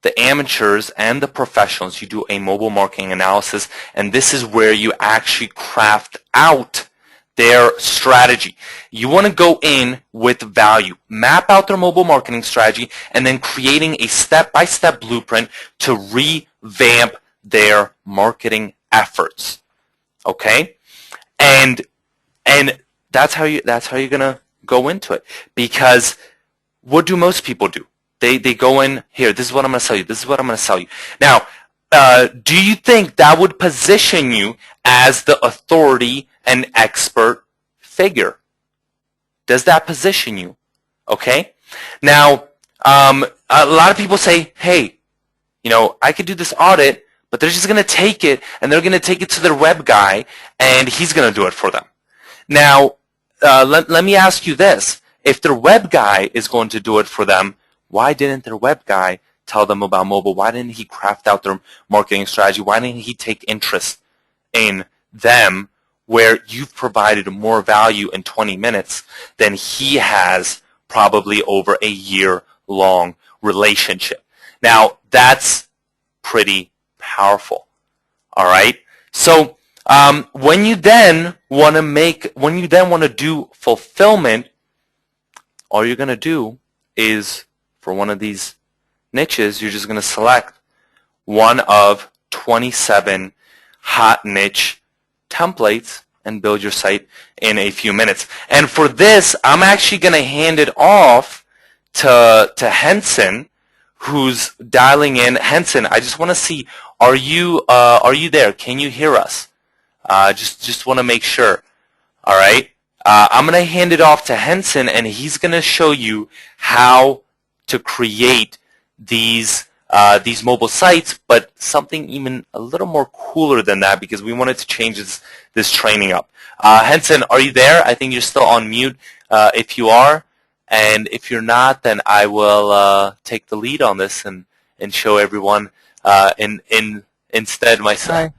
the amateurs and the professionals. You do a mobile marketing analysis, and this is where you actually craft out their strategy. You want to go in with value, map out their mobile marketing strategy, and then creating a step-by-step blueprint to revamp their marketing efforts. Okay? And that's how you're gonna go into it. Because what do most people do? They go in here. This is what I'm gonna sell you. This is what I'm gonna sell you. Now, do you think that would position you as the authority and expert figure? Does that position you? Okay. Now, a lot of people say, hey, I could do this audit, but they're just going to take it, and they're going to take it to their web guy, and he's going to do it for them. Now, let me ask you this. If their web guy is going to do it for them, why didn't their web guy tell them about mobile? Why didn't he craft out their marketing strategy? Why didn't he take interest in them, where you've provided more value in 20 minutes than he has probably over a year-long relationship? Now, that's pretty powerful. All right? So when you then want to do fulfillment, all you're going to do is, for one of these niches, you're just going to select one of 27 hot niche templates, and build your site in a few minutes. And for this, I'm actually going to hand it off to Henson, who's dialing in. Henson, I just want to see, are you there? Can you hear us? Just want to make sure. All right. I'm going to hand it off to Henson, and he's going to show you how to create these mobile sites, but something even a little more cooler than that, because we wanted to change this training up. Henson, are you there? I think you're still on mute. If you are, and if you're not, then I will take the lead on this and show everyone instead myself.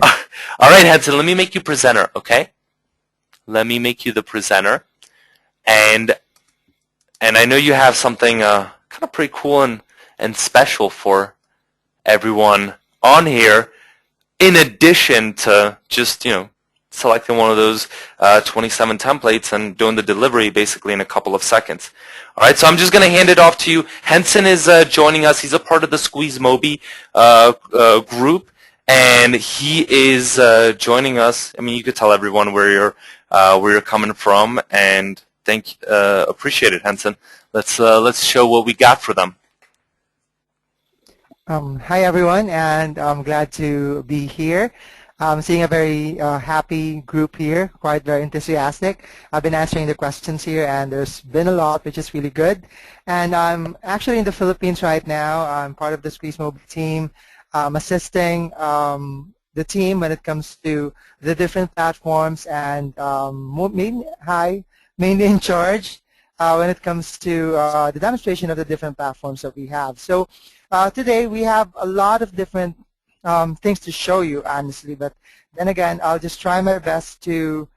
Hi. All right, Henson, let me make you presenter, okay? Let me make you the presenter, and I know you have something kind of pretty cool and special for everyone on here, in addition to just, selecting one of those 27 templates and doing the delivery basically in a couple of seconds. All right, so I'm just going to hand it off to you. Henson is joining us. He's a part of the Squeeze Mobi group, and he is joining us. I mean, you could tell everyone where you're coming from, and appreciate it, Henson. Let's show what we got for them. Hi everyone, and I'm glad to be here. I'm seeing a very happy group here, quite very enthusiastic. I've been answering the questions here, and there's been a lot, which is really good. And I'm actually in the Philippines right now. I'm part of the Squeeze Mobile team. I'm assisting the team when it comes to the different platforms, and mainly in charge when it comes to the demonstration of the different platforms that we have. So today we have a lot of different things to show you, honestly, but then again, I'll just try my best to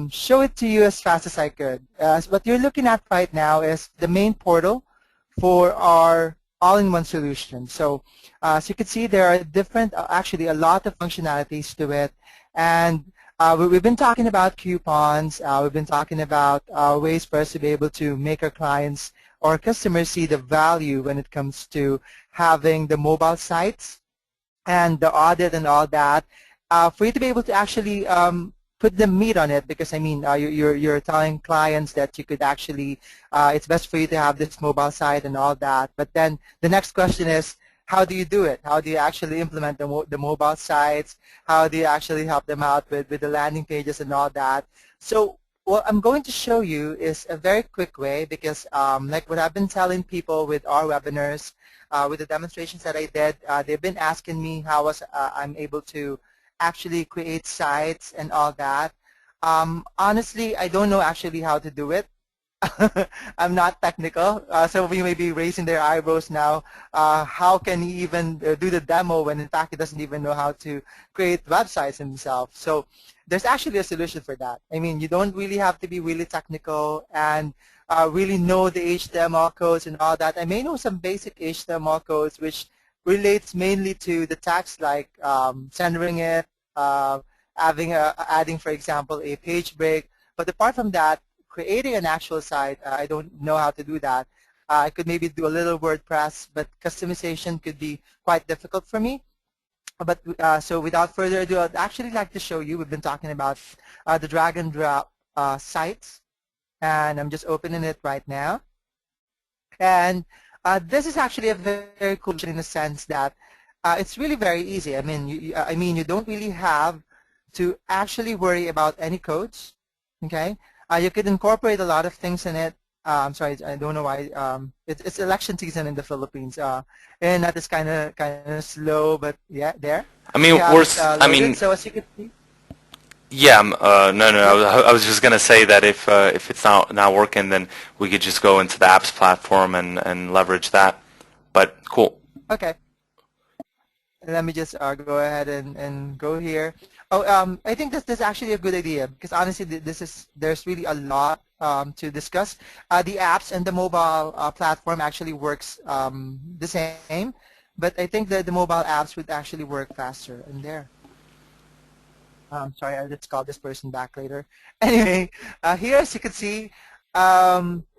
show it to you as fast as I could. What you're looking at right now is the main portal for our all-in-one solution. So as you can see, there are different, actually a lot of functionalities to it, and we've been talking about coupons. We've been talking about ways for us to be able to make our clients or customers see the value when it comes to having the mobile sites and the audit and all that, for you to be able to actually put the meat on it, because I mean you're telling clients that you could actually it's best for you to have this mobile site and all that. But then the next question is, how do you do it? How do you actually implement the mobile sites? How do you actually help them out with the landing pages and all that? So what I'm going to show you is a very quick way, because like what I've been telling people with our webinars, with the demonstrations that I did, they've been asking me how I'm able to actually create sites and all that. Honestly, I don't know actually how to do it. I'm not technical. Some of you may be raising their eyebrows now. How can he even do the demo when in fact he doesn't even know how to create websites himself? So there's actually a solution for that. I mean, you don't really have to be really technical and really know the HTML codes and all that. I may know some basic HTML codes which relates mainly to the tags, like centering it, adding, for example, a page break. But apart from that, creating an actual site, I don't know how to do that. I could maybe do a little WordPress, but customization could be quite difficult for me. But so without further ado, I'd actually like to show you, we've been talking about the drag and drop sites, and I'm just opening it right now. And this is actually a very cool in the sense that it's really very easy. I mean, you don't really have to actually worry about any codes, okay? You could incorporate a lot of things in it. I'm sorry, I don't know why. It's election season in the Philippines, and that is kind of slow, but yeah, there. I mean, So as you can see. Yeah, no. I was just gonna say that if it's not working, then we could just go into the apps platform and leverage that. But cool. Okay. Let me just go ahead and go here. Oh, I think this is actually a good idea, because honestly, there's really a lot to discuss. The apps and the mobile platform actually works the same, but I think that the mobile apps would actually work faster in there. Sorry, I'll just call this person back later. Anyway, here as you can see,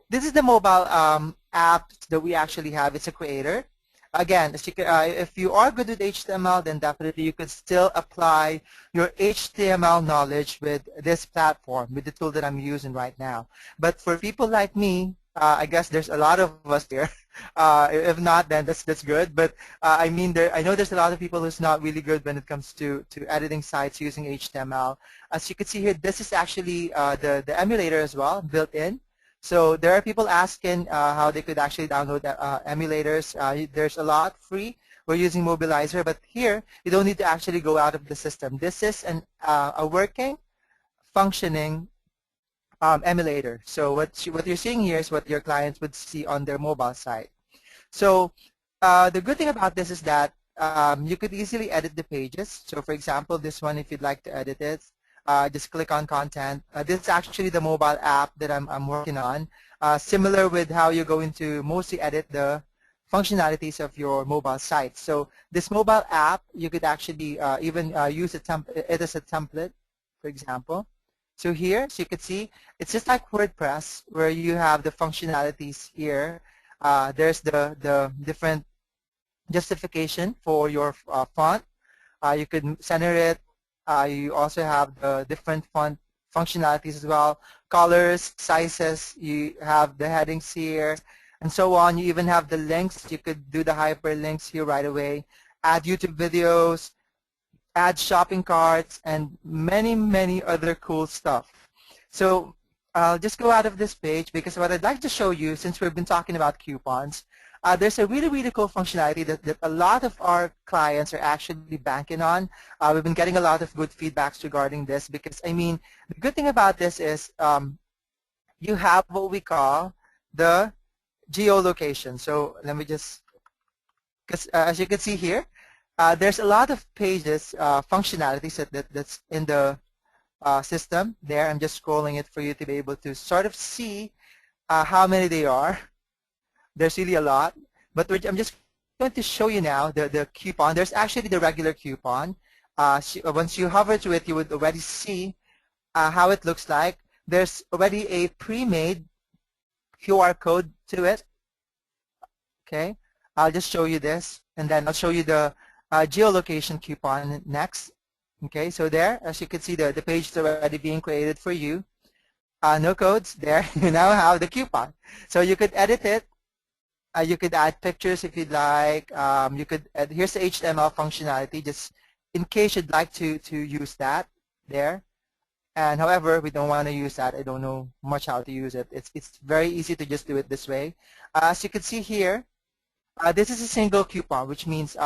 this is the mobile app that we actually have. It's a creator. again, if you are good with HTML, then definitely you could still apply your HTML knowledge with this platform, with the tool that I'm using right now. But for people like me, I guess there's a lot of us here. If not, then that's good. But I mean, I know there's a lot of people who's not really good when it comes to editing sites using HTML. As you can see here, this is actually the emulator as well, built in. So there are people asking how they could actually download emulators. There's a lot free. We're using Mobilizer, but here you don't need to actually go out of the system. This is a working, functioning emulator. So what you're seeing here is what your clients would see on their mobile site. So the good thing about this is that you could easily edit the pages. So for example, this one, if you'd like to edit it, just click on content. This is actually the mobile app that I'm working on. Similar with how you're going to mostly edit the functionalities of your mobile site. So this mobile app, you could actually even use it as a template, for example. So here, so you can see, it's just like WordPress, where you have the functionalities here. There's the different justification for your font. You could center it. You also have the different font functionalities as well, colors, sizes, you have the headings here, and so on. You even have the links. You could do the hyperlinks here right away, add YouTube videos, add shopping carts, and many, many other cool stuff. So I'll just go out of this page because what I'd like to show you, since we've been talking about coupons, there's a really, really cool functionality that a lot of our clients are actually banking on. We've been getting a lot of good feedbacks regarding this because, I mean, the good thing about this is you have what we call the geolocation. So let me just, because as you can see here, there's a lot of pages, functionalities that's in the system there. I'm just scrolling it for you to be able to sort of see how many they are. There's really a lot, but I'm just going to show you now the coupon. There's actually the regular coupon. Once you hover to it, you would already see how it looks like. There's already a pre-made QR code to it. Okay, I'll just show you this, and then I'll show you the geolocation coupon next. Okay, so there, as you can see, the page is already being created for you. No codes there. You now have the coupon. So you could edit it. You could add pictures if you'd like. You could here's the HTML functionality, just in case you'd like to use that there. And however, we don't want to use that. I don't know much how to use it. It's very easy to just do it this way. As you can see here, this is a single coupon, which means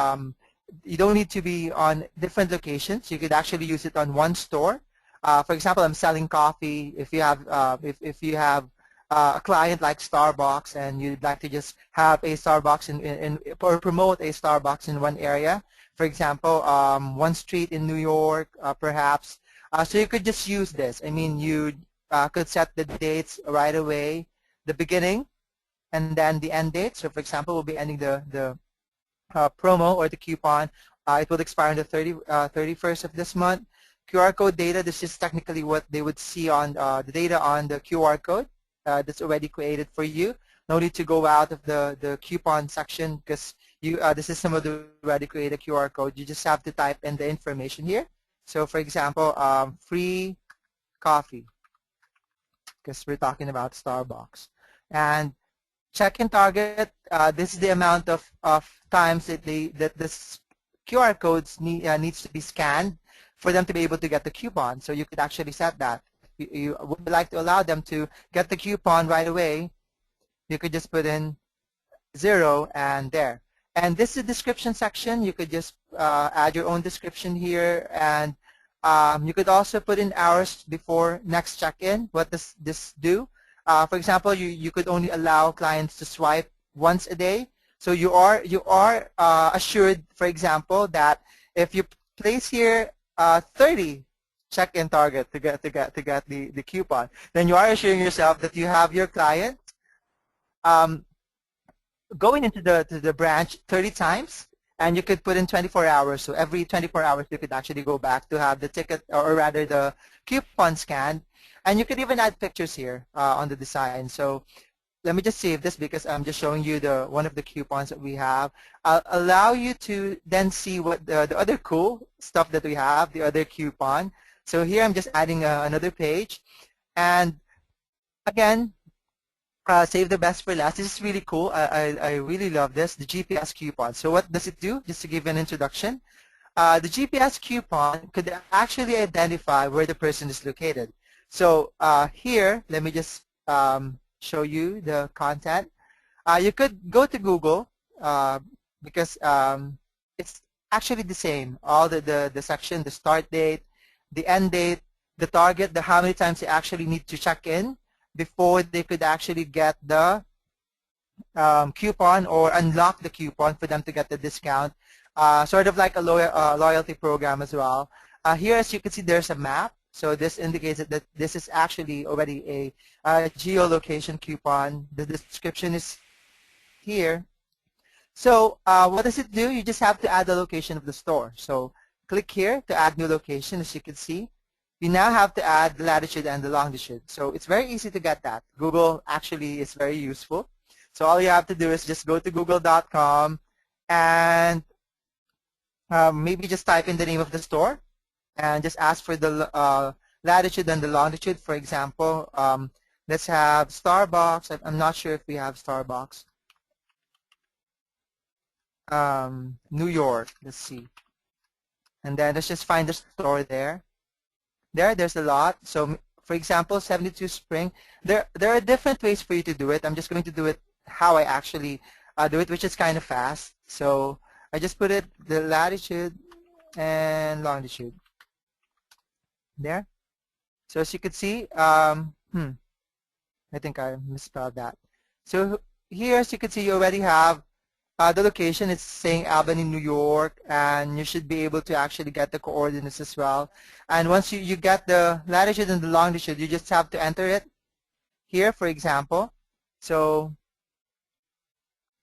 you don't need to be on different locations. You could actually use it on one store. For example, I'm selling coffee. If you have if you have a client like Starbucks and you'd like to just have a Starbucks or promote a Starbucks in one area, for example, one street in New York, perhaps. So you could just use this. I mean, you could set the dates right away, the beginning, and then the end date. So for example, we'll be ending the promo or the coupon. It will expire on the 31st of this month. QR code data, this is technically what they would see on the data on the QR code that's already created for you. No need to go out of the coupon section because the system will already create a QR code. You just have to type in the information here. So for example, free coffee, because we're talking about Starbucks. And check-in target, this is the amount of times that this QR codes needs to be scanned for them to be able to get the coupon. So you could actually set that. You would like to allow them to get the coupon right away, you could just put in 0 and there. And this is the description section. You could just add your own description here, and you could also put in hours before next check-in. What does this do? For example, you could only allow clients to swipe once a day. So you are assured, for example, that if you place here 30 check-in target to get the coupon, then you are assuring yourself that you have your client going into the branch 30 times, and you could put in 24 hours. So every 24 hours you could actually go back to have the ticket, or rather the coupon scanned. And you could even add pictures here on the design. So let me just save this because I'm just showing you one of the coupons that we have. I'll allow you to then see what the other cool stuff that we have, the other coupon. So here I'm just adding another page. And again, save the best for last. This is really cool. I really love this, the GPS coupon. So what does it do? Just to give an introduction. The GPS coupon could actually identify where the person is located. So here, let me just show you the content. You could go to Google because it's actually the same. All the section, the start date, the end date, the target, the how many times they actually need to check in before they could actually get the coupon or unlock the coupon for them to get the discount. Sort of like a loyalty program as well. Here, as you can see, there's a map. So this indicates that this is actually already a geolocation coupon. The description is here. So what does it do? You just have to add the location of the store. So click here to add new location, as you can see. You now have to add the latitude and the longitude. So it's very easy to get that. Google actually is very useful. So all you have to do is just go to google.com and maybe just type in the name of the store and just ask for the latitude and the longitude. For example, let's have Starbucks. I'm not sure if we have Starbucks. New York, let's see. And then let's just find the store there. There's a lot. So for example, 72 Spring. There are different ways for you to do it. I'm just going to do it how I actually do it, which is kind of fast. So I just put it the latitude and longitude there. So as you can see, I think I misspelled that. So here, as you can see, you already have the location. It's saying Albany, New York, and you should be able to actually get the coordinates as well. And once you get the latitude and the longitude, you just have to enter it here, for example. So,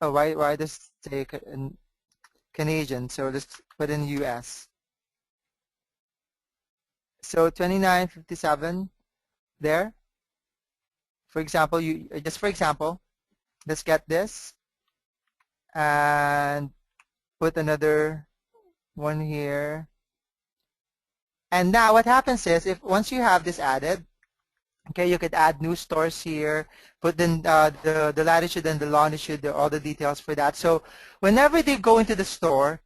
why does it say Canadian? So let's put in US. So 2957 there. For example, let's get this and put another one here. And now what happens is, once you have this added, okay, you could add new stores here, put in the latitude and the longitude, all the details for that. So whenever they go into the store,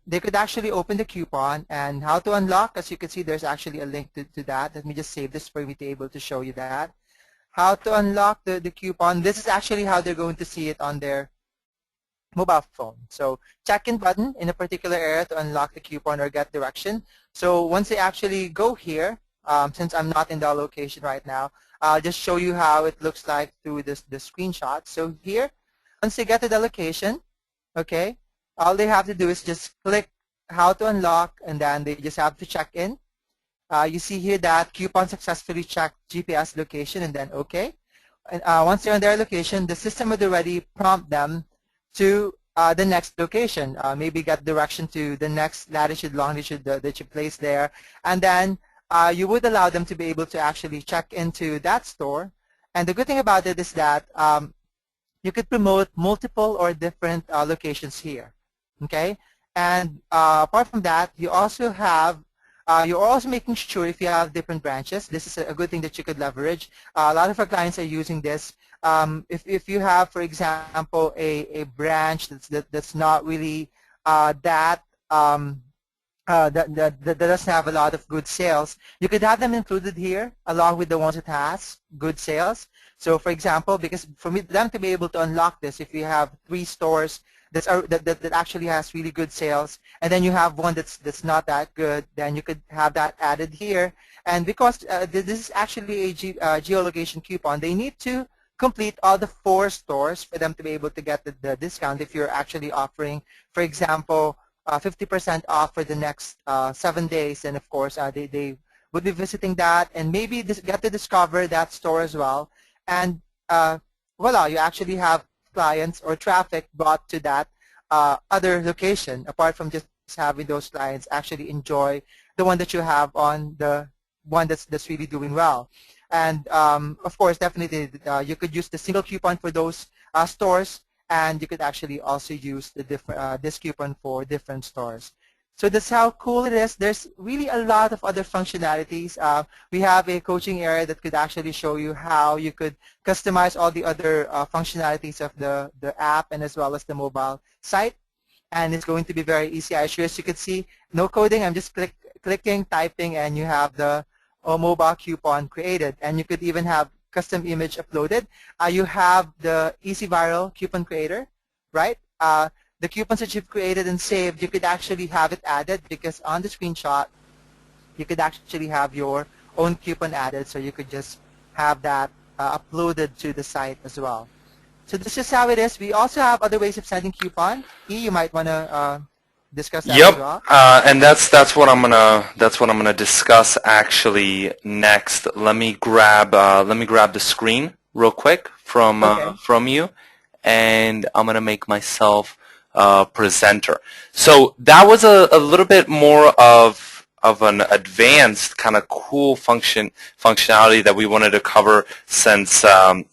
they could actually open the coupon. And how to unlock, as you can see, there's actually a link to that. Let me just save this for me to be able to show you that. How to unlock the coupon. This is actually how they're going to see it on their mobile phone. So check-in button in a particular area to unlock the coupon or get direction. So once they actually go here, since I'm not in the location right now, I'll just show you how it looks like through the screenshot. So here, once they get to the location, okay, all they have to do is just click how to unlock, and then they just have to check in. You see here that coupon successfully checked GPS location, and then okay. And once they're on their location, the system would already prompt them to the next location, maybe get direction to the next latitude, longitude that you place there, and then you would allow them to be able to actually check into that store. And the good thing about it is that you could promote multiple or different locations here, okay? And apart from that, you also have you're also making sure if you have different branches. This is a good thing that you could leverage. A lot of our clients are using this. If you have, for example, a branch that's not really that doesn't have a lot of good sales, you could have them included here along with the ones that has good sales. So for example, because for them to be able to unlock this, if you have 3 stores that actually has really good sales, and then you have one that's not that good, then you could have that added here. And because this is actually a geolocation coupon, they need to complete all the 4 stores for them to be able to get the discount. If you're actually offering, for example, 50% off for the next 7 days, and of course they would be visiting that and maybe get to discover that store as well. And voila, you actually have clients or traffic brought to that other location, apart from just having those clients actually enjoy the one that you have on the one that's really doing well. And of course, definitely, you could use the single coupon for those stores, and you could actually also use the different this coupon for different stores. So that's how cool it is. There's really a lot of other functionalities. We have a coaching area that could actually show you how you could customize all the other functionalities of the app and as well as the mobile site. And it's going to be very easy. I assure you, as you can see, no coding. I'm just clicking, typing, and you have the mobile coupon created. And you could even have custom image uploaded. You have the easy viral coupon creator, right? The coupons that you've created and saved, you could actually have it added, because on the screenshot, you could actually have your own coupon added, so you could just have that uploaded to the site as well. So this is how it is. We also have other ways of sending coupon. You might want to discuss that as well. And that's what I'm gonna discuss actually next. Let me grab the screen real quick from you, and I'm gonna make myself presenter. So that was a little bit more of an advanced kind of cool functionality that we wanted to cover, since I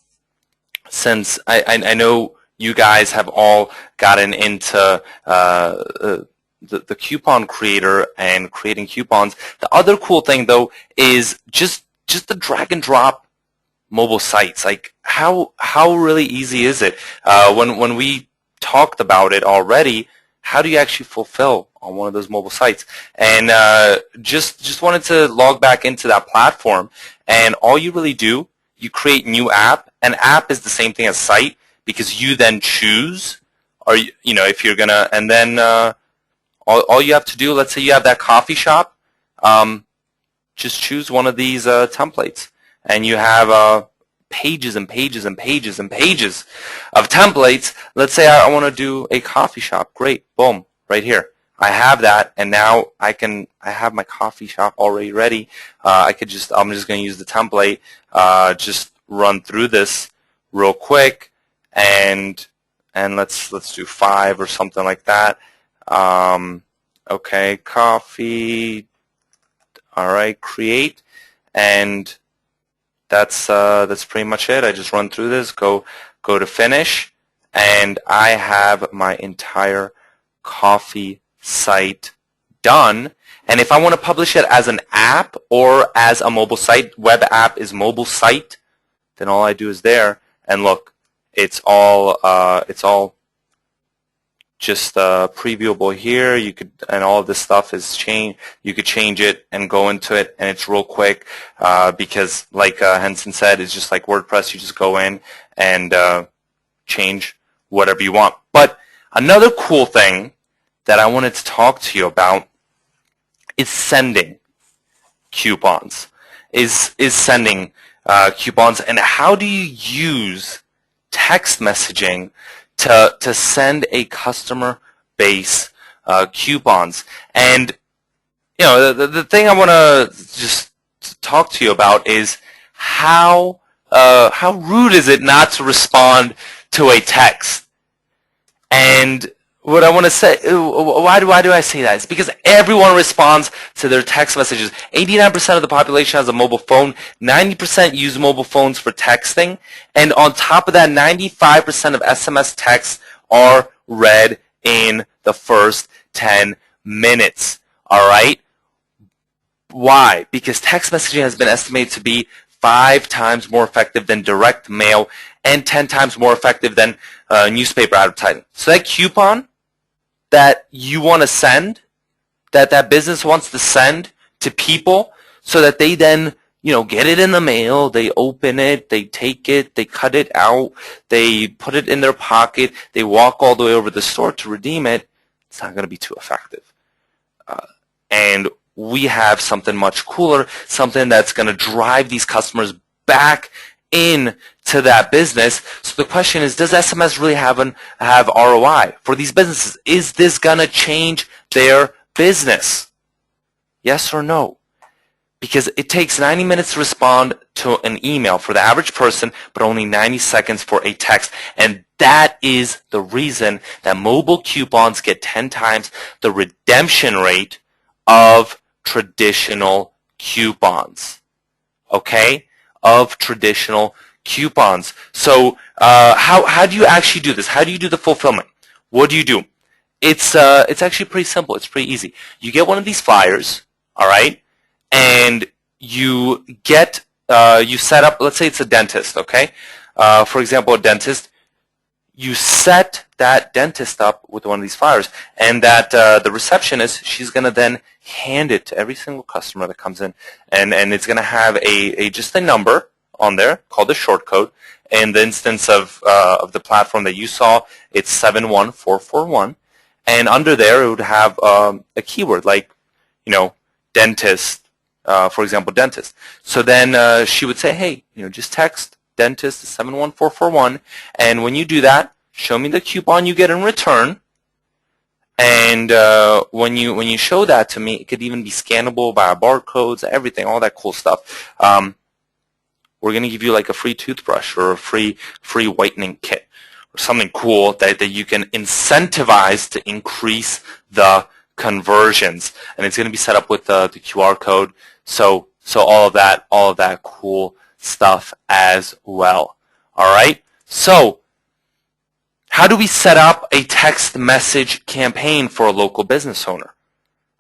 know you guys have all gotten into the coupon creator and creating coupons. The other cool thing though is just the drag and drop mobile sites. Like how really easy is it? When we talked about it already, how do you actually fulfill on one of those mobile sites? And just wanted to log back into that platform, and all you really do, you create new app. An app is the same thing as site, because you then choose, or if you're gonna, and then all you have to do, let's say you have that coffee shop, just choose one of these templates, and you have pages and pages and pages and pages of templates. Let's say I want to do a coffee shop. Great, boom, right here. I have that, and now I have my coffee shop already ready. I'm just going to use the template, just run through this real quick, and let's do 5 or something like that. Okay, coffee. All right, create, and that's pretty much it. I just run through this, go to finish, and I have my entire coffee site done. And if I want to publish it as an app or as a mobile site, web app is mobile site, then all I do is there, and look, it's all just previewable here. You could, and all of this stuff is changed. You could change it and go into it, and it's real quick, because like Henson said, it's just like WordPress. You just go in and change whatever you want. But another cool thing that I wanted to talk to you about is sending coupons. Is sending coupons, and how do you use text messaging to send a customer base coupons? And the thing I want to just talk to you about is how rude is it not to respond to a text? And what I want to say, why do I say that? It's because everyone responds to their text messages. 89% of the population has a mobile phone. 90% use mobile phones for texting. And on top of that, 95% of SMS texts are read in the first 10 minutes. All right? Why? Because text messaging has been estimated to be 5 times more effective than direct mail and 10 times more effective than newspaper advertising. So that coupon that you want to send, that business wants to send to people, so that they then get it in the mail, they open it, they take it, they cut it out, they put it in their pocket, they walk all the way over to the store to redeem it, it's not going to be too effective. And we have something much cooler, something that's going to drive these customers back in to that business. So the question is, does SMS really have ROI for these businesses? Is this going to change their business? Yes or no? Because it takes 90 minutes to respond to an email for the average person, but only 90 seconds for a text. And that is the reason that mobile coupons get 10 times the redemption rate of traditional coupons. Okay? of traditional coupons. So how do you actually do this? How do you do the fulfillment? What do you do? It's actually pretty simple. It's pretty easy. You get one of these flyers, all right, and you get you set up. Let's say it's a dentist, okay? For example, a dentist. You set that dentist up with one of these flyers, and that the receptionist, she's going to then hand it to every single customer that comes in, and it's going to have just a number on there called the short code. In the instance of the platform that you saw, it's 71441, and under there it would have a keyword like, dentist, for example, dentist. So then she would say, hey, just text dentist to 71441, and when you do that, show me the coupon you get in return. And when you show that to me, it could even be scannable via barcodes, everything, all that cool stuff. We're going to give you like a free toothbrush or a free whitening kit or something cool that you can incentivize to increase the conversions. And it's going to be set up with the QR code. So all of that cool stuff as well. All right. So how do we set up a text message campaign for a local business owner?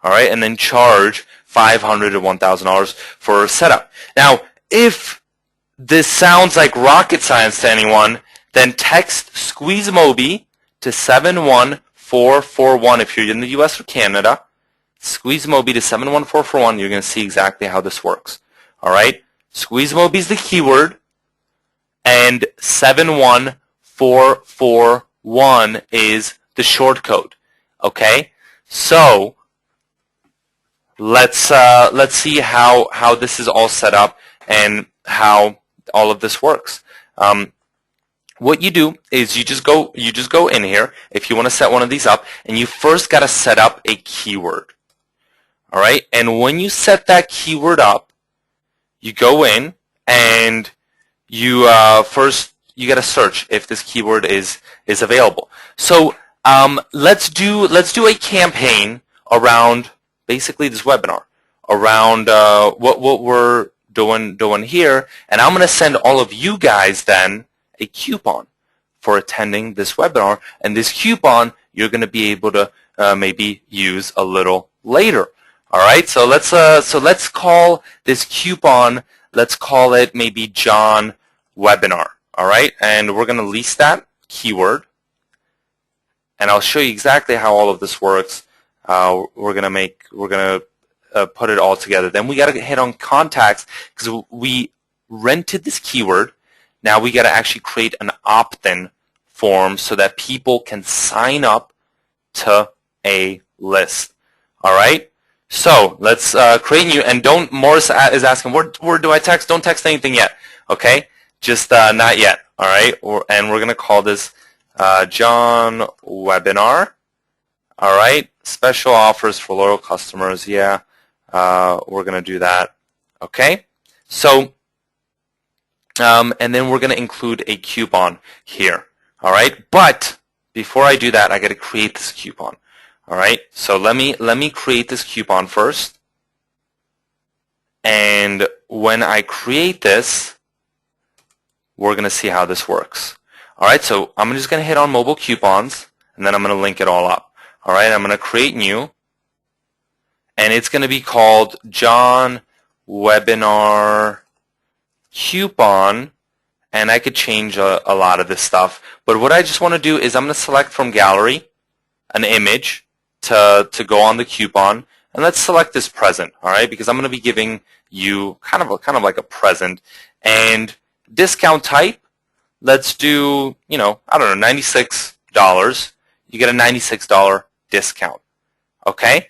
All right, and then charge $500 to $1,000 for a setup. Now, if this sounds like rocket science to anyone, then text Squeeze Moby to 71441 if you're in the U.S. or Canada. Squeeze Moby to 71441. You're going to see exactly how this works. All right, Squeeze Moby is the keyword, and 71441 is the short code. Okay, so let's see how this is all set up and how all of this works. What you do is you just go in here if you want to set one of these up, and you first got to set up a keyword. All right, and when you set that keyword up, you go in and you first you got to search if this keyword is available. So let's do a campaign around basically this webinar, around what we're doing here, and I'm going to send all of you guys then a coupon for attending this webinar, and this coupon you're going to be able to maybe use a little later. All right, so let's call this coupon, let's call it maybe John Webinar. All right, and we're going to lease that keyword, and I'll show you exactly how all of this works. We're going to put it all together. Then we got to hit on contacts because we rented this keyword. Now we got to actually create an opt-in form so that people can sign up to a list. All right. So let's create new. And Morris is asking, where do I text? Don't text anything yet. Okay. Just not yet. All right. And we're going to call this John Webinar. All right. Special offers for loyal customers. Yeah. We're going to do that. Okay. So, and then we're going to include a coupon here. All right. But before I do that, I got to create this coupon. All right. So let me create this coupon first. And when I create this, we're going to see how this works. All right. So I'm just going to hit on mobile coupons, and then I'm going to link it all up. All right. I'm going to create new. And it's going to be called John Webinar Coupon, and I could change a lot of this stuff. But what I just want to do is I'm going to select from gallery an image to go on the coupon, and let's select this present, all right? Because I'm going to be giving you kind of like a present. And discount type, let's do, I don't know, $96. You get a $96 discount, okay?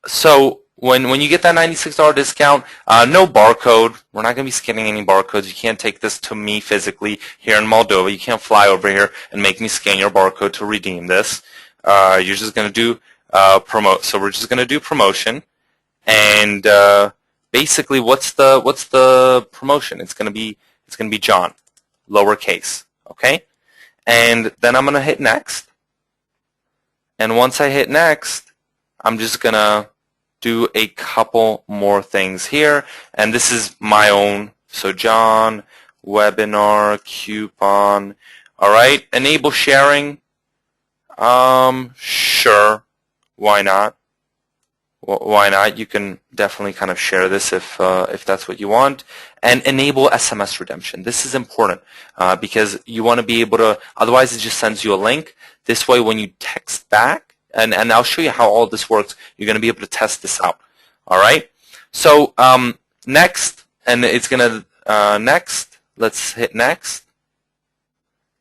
So when you get that $96 discount, no barcode. We're not going to be scanning any barcodes. You can't take this to me physically here in Moldova. You can't fly over here and make me scan your barcode to redeem this. You're just going to do promote. So we're just going to do promotion, and basically, what's the promotion? It's going to be John, lowercase. Okay, and then I'm going to hit next. And once I hit next, I'm just going to do a couple more things here, and this is my own. So John, webinar, coupon. All right, enable sharing. Sure, why not? Why not? You can definitely kind of share this if that's what you want. And enable SMS redemption. This is important because you want to be able to, otherwise it just sends you a link. This way when you text back, and I'll show you how all this works, you're going to be able to test this out. All right? So next, and it's going to, next, let's hit next.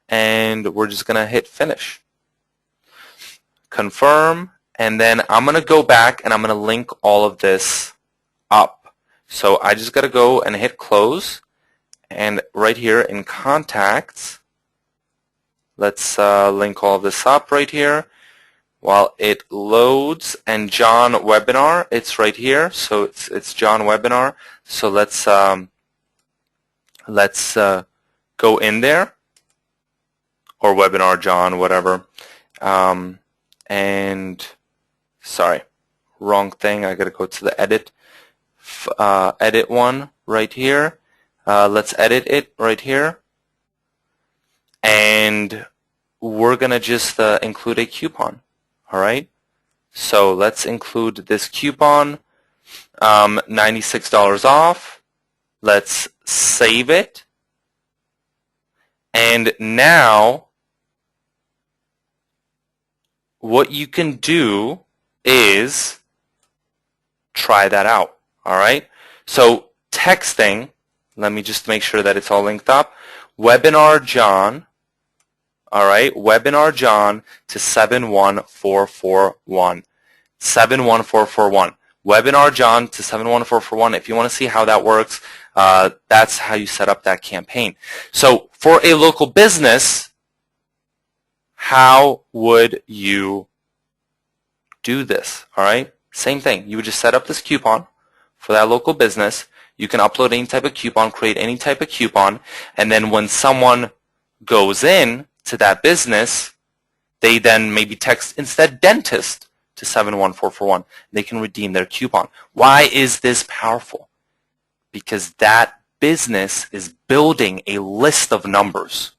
And we're just going to hit finish. Confirm. And then I'm going to go back and I'm going to link all of this up. So I just got to go and hit close. And right here in contacts, let's link all of this up right here while it loads. And John webinar, it's right here. So it's John webinar. So let's go in there, or webinar John, whatever. And sorry, wrong thing. I got to go to the edit one right here. Let's edit it right here. And we're going to just include a coupon. All right? So let's include this coupon, $96 off. Let's save it. And now what you can do is try that out. All right? So texting, let me just make sure that it's all linked up. Webinar John, all right? Webinar John to 71441. 71441. Webinar John to 71441. If you want to see how that works, that's how you set up that campaign. So for a local business, how would you do this? All right, same thing. You would just set up this coupon for that local business. You can upload any type of coupon, create any type of coupon, and then when someone goes in to that business, they then maybe text instead dentist to 71441. They can redeem their coupon. Why is this powerful? Because that business is building a list of numbers.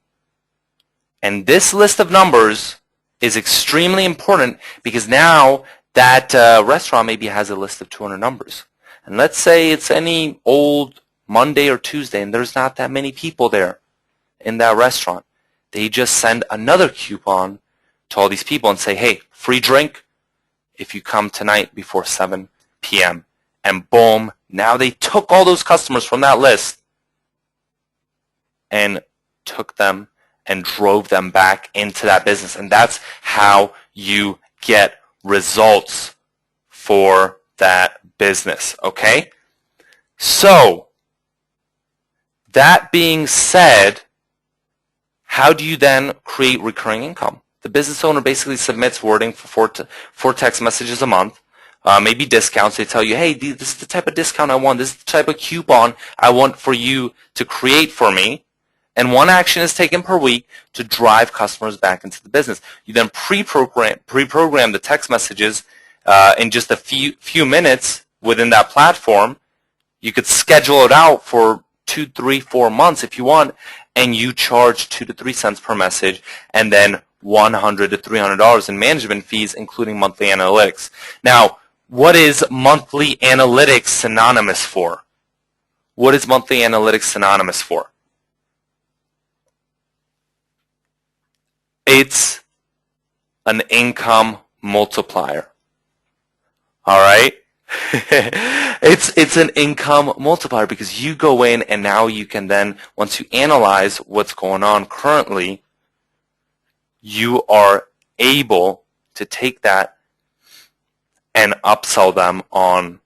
And this list of numbers is extremely important because now that restaurant maybe has a list of 200 numbers. And let's say it's any old Monday or Tuesday and there's not that many people there in that restaurant. They just send another coupon to all these people and say, hey, free drink if you come tonight before 7 p.m. And boom, now they took all those customers from that list and took them and drove them back into that business. And that's how you get results for that business, okay? So, that being said, how do you then create recurring income? The business owner basically submits wording for four text messages a month, maybe discounts. They tell you, hey, this is the type of discount I want. This is the type of coupon I want for you to create for me. And one action is taken per week to drive customers back into the business. You then pre-program the text messages in just a few minutes within that platform. You could schedule it out for 2, 3, 4 months if you want, and you charge 2 to 3 cents per message, and then $100 to $300 in management fees, including monthly analytics. Now, what is monthly analytics synonymous for? What is monthly analytics synonymous for? It's an income multiplier. All right? It's an income multiplier because you go in and now you can then, once you analyze what's going on currently, you are able to take that and upsell them on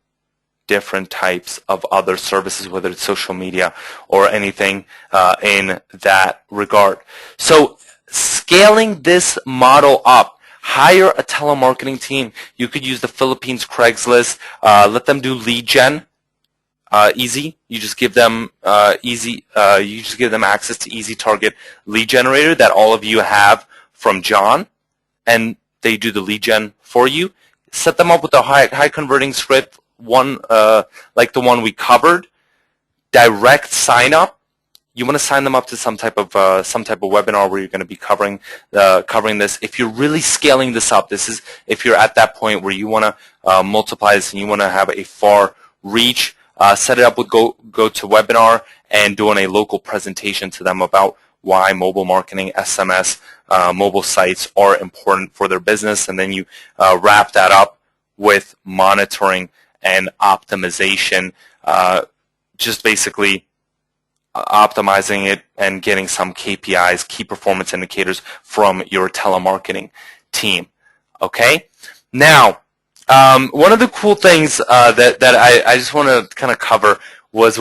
different types of other services, whether it's social media or anything in that regard. So scaling this model up, hire a telemarketing team. You could use the Philippines Craigslist. Let them do lead gen. Easy. You just give them you just give them access to Easy Target lead generator that all of you have from John, and they do the lead gen for you. set them up with a high converting script, one like the one we covered, direct sign up. You want to sign them up to some type of webinar where you're going to be covering this. If you're really scaling this up, this is if you're at that point where you want to multiply this and you want to have a far reach, set it up with go to webinar and doing a local presentation to them about why mobile marketing, SMS, mobile sites are important for their business, and then you wrap that up with monitoring and optimization, just basically optimizing it and getting some KPIs, key performance indicators from your telemarketing team. Okay? Now, one of the cool things that I just want to kind of cover was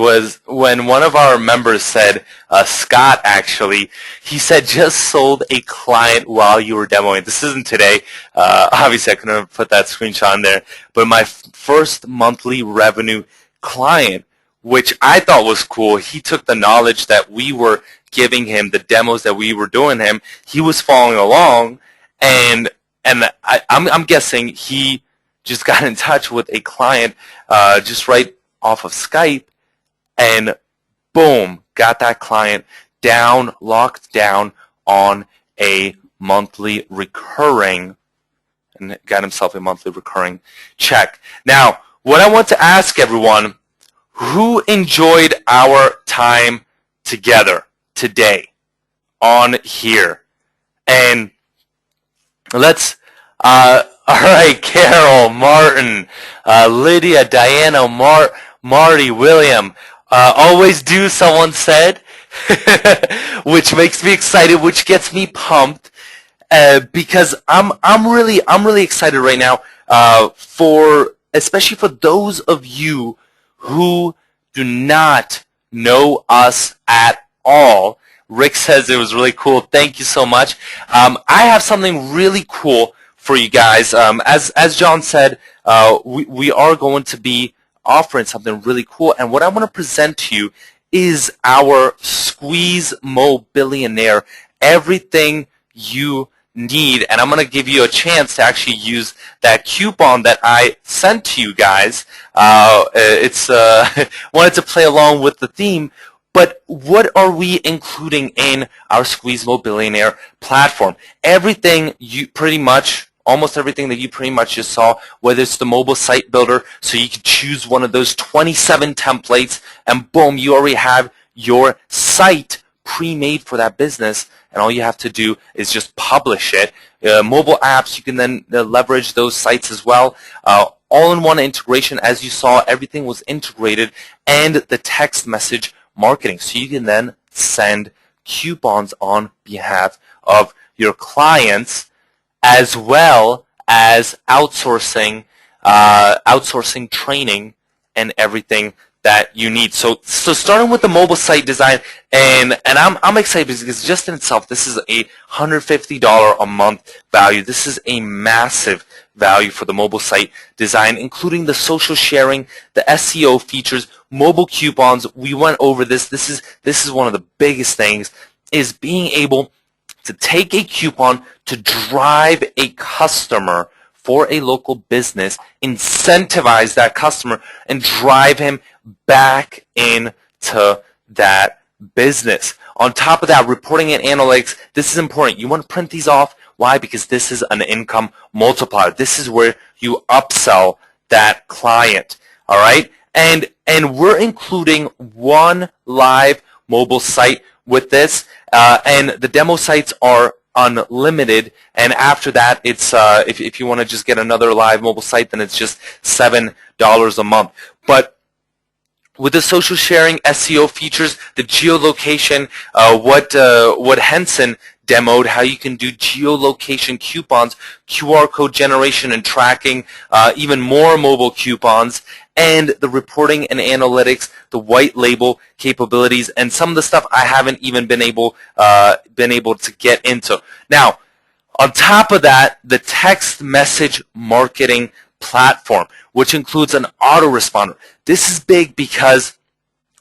when one of our members said, Scott actually, he said just sold a client while you were demoing. This isn't today. Obviously, I couldn't put that screenshot on there. But my first monthly revenue client, which I thought was cool, he took the knowledge that we were giving him, the demos that we were doing him, he was following along, and I'm guessing he just got in touch with a client just right off of Skype, and boom, got that client down, locked down on a monthly recurring, and got himself a monthly recurring check. Now, what I want to ask everyone, who enjoyed our time together today on here? And let's, all right, Carol, Martin, Lydia, Diana, Marty, William, always do, someone said, which makes me excited, which gets me pumped, because I'm really excited right now, especially for those of you who do not know us at all. Rick says it was really cool. Thank you so much. I have something really cool for you guys. As John said, we are going to be offering something really cool, and what I want to present to you is our Squeeze Mobillionaire, everything you need, and I'm going to give you a chance to actually use that coupon that I sent to you guys. It's wanted to play along with the theme, but what are we including in our Squeeze Mobillionaire platform? Everything you pretty much, almost everything that you pretty much just saw, whether it's the mobile site builder, so you can choose one of those 27 templates, and boom, you already have your site pre-made for that business, and all you have to do is just publish it. Mobile apps, you can then leverage those sites as well. All-in-one integration, as you saw, everything was integrated, and the text message marketing, so you can then send coupons on behalf of your clients, as well as outsourcing training and everything that you need. So starting with the mobile site design, and I'm excited because just in itself, this is a $150 a month value. This is a massive value for the mobile site design, including the social sharing, the SEO features, mobile coupons. We went over this. This is one of the biggest things, is being able to take a coupon to drive a customer for a local business, incentivize that customer, and drive him back into that business. On top of that, reporting and analytics, this is important. You want to print these off. Why? Because this is an income multiplier. This is where you upsell that client. All right? And we're including one live mobile site with this, and the demo sites are unlimited, and after that, it's if you want to just get another live mobile site, then it's just $7 a month. But with the social sharing, SEO features, the geolocation, what Henson demoed, how you can do geolocation coupons, QR code generation and tracking, even more mobile coupons, and the reporting and analytics, the white label capabilities, and some of the stuff I haven't even been able to get into. Now, on top of that, the text message marketing platform, which includes an autoresponder. This is big because,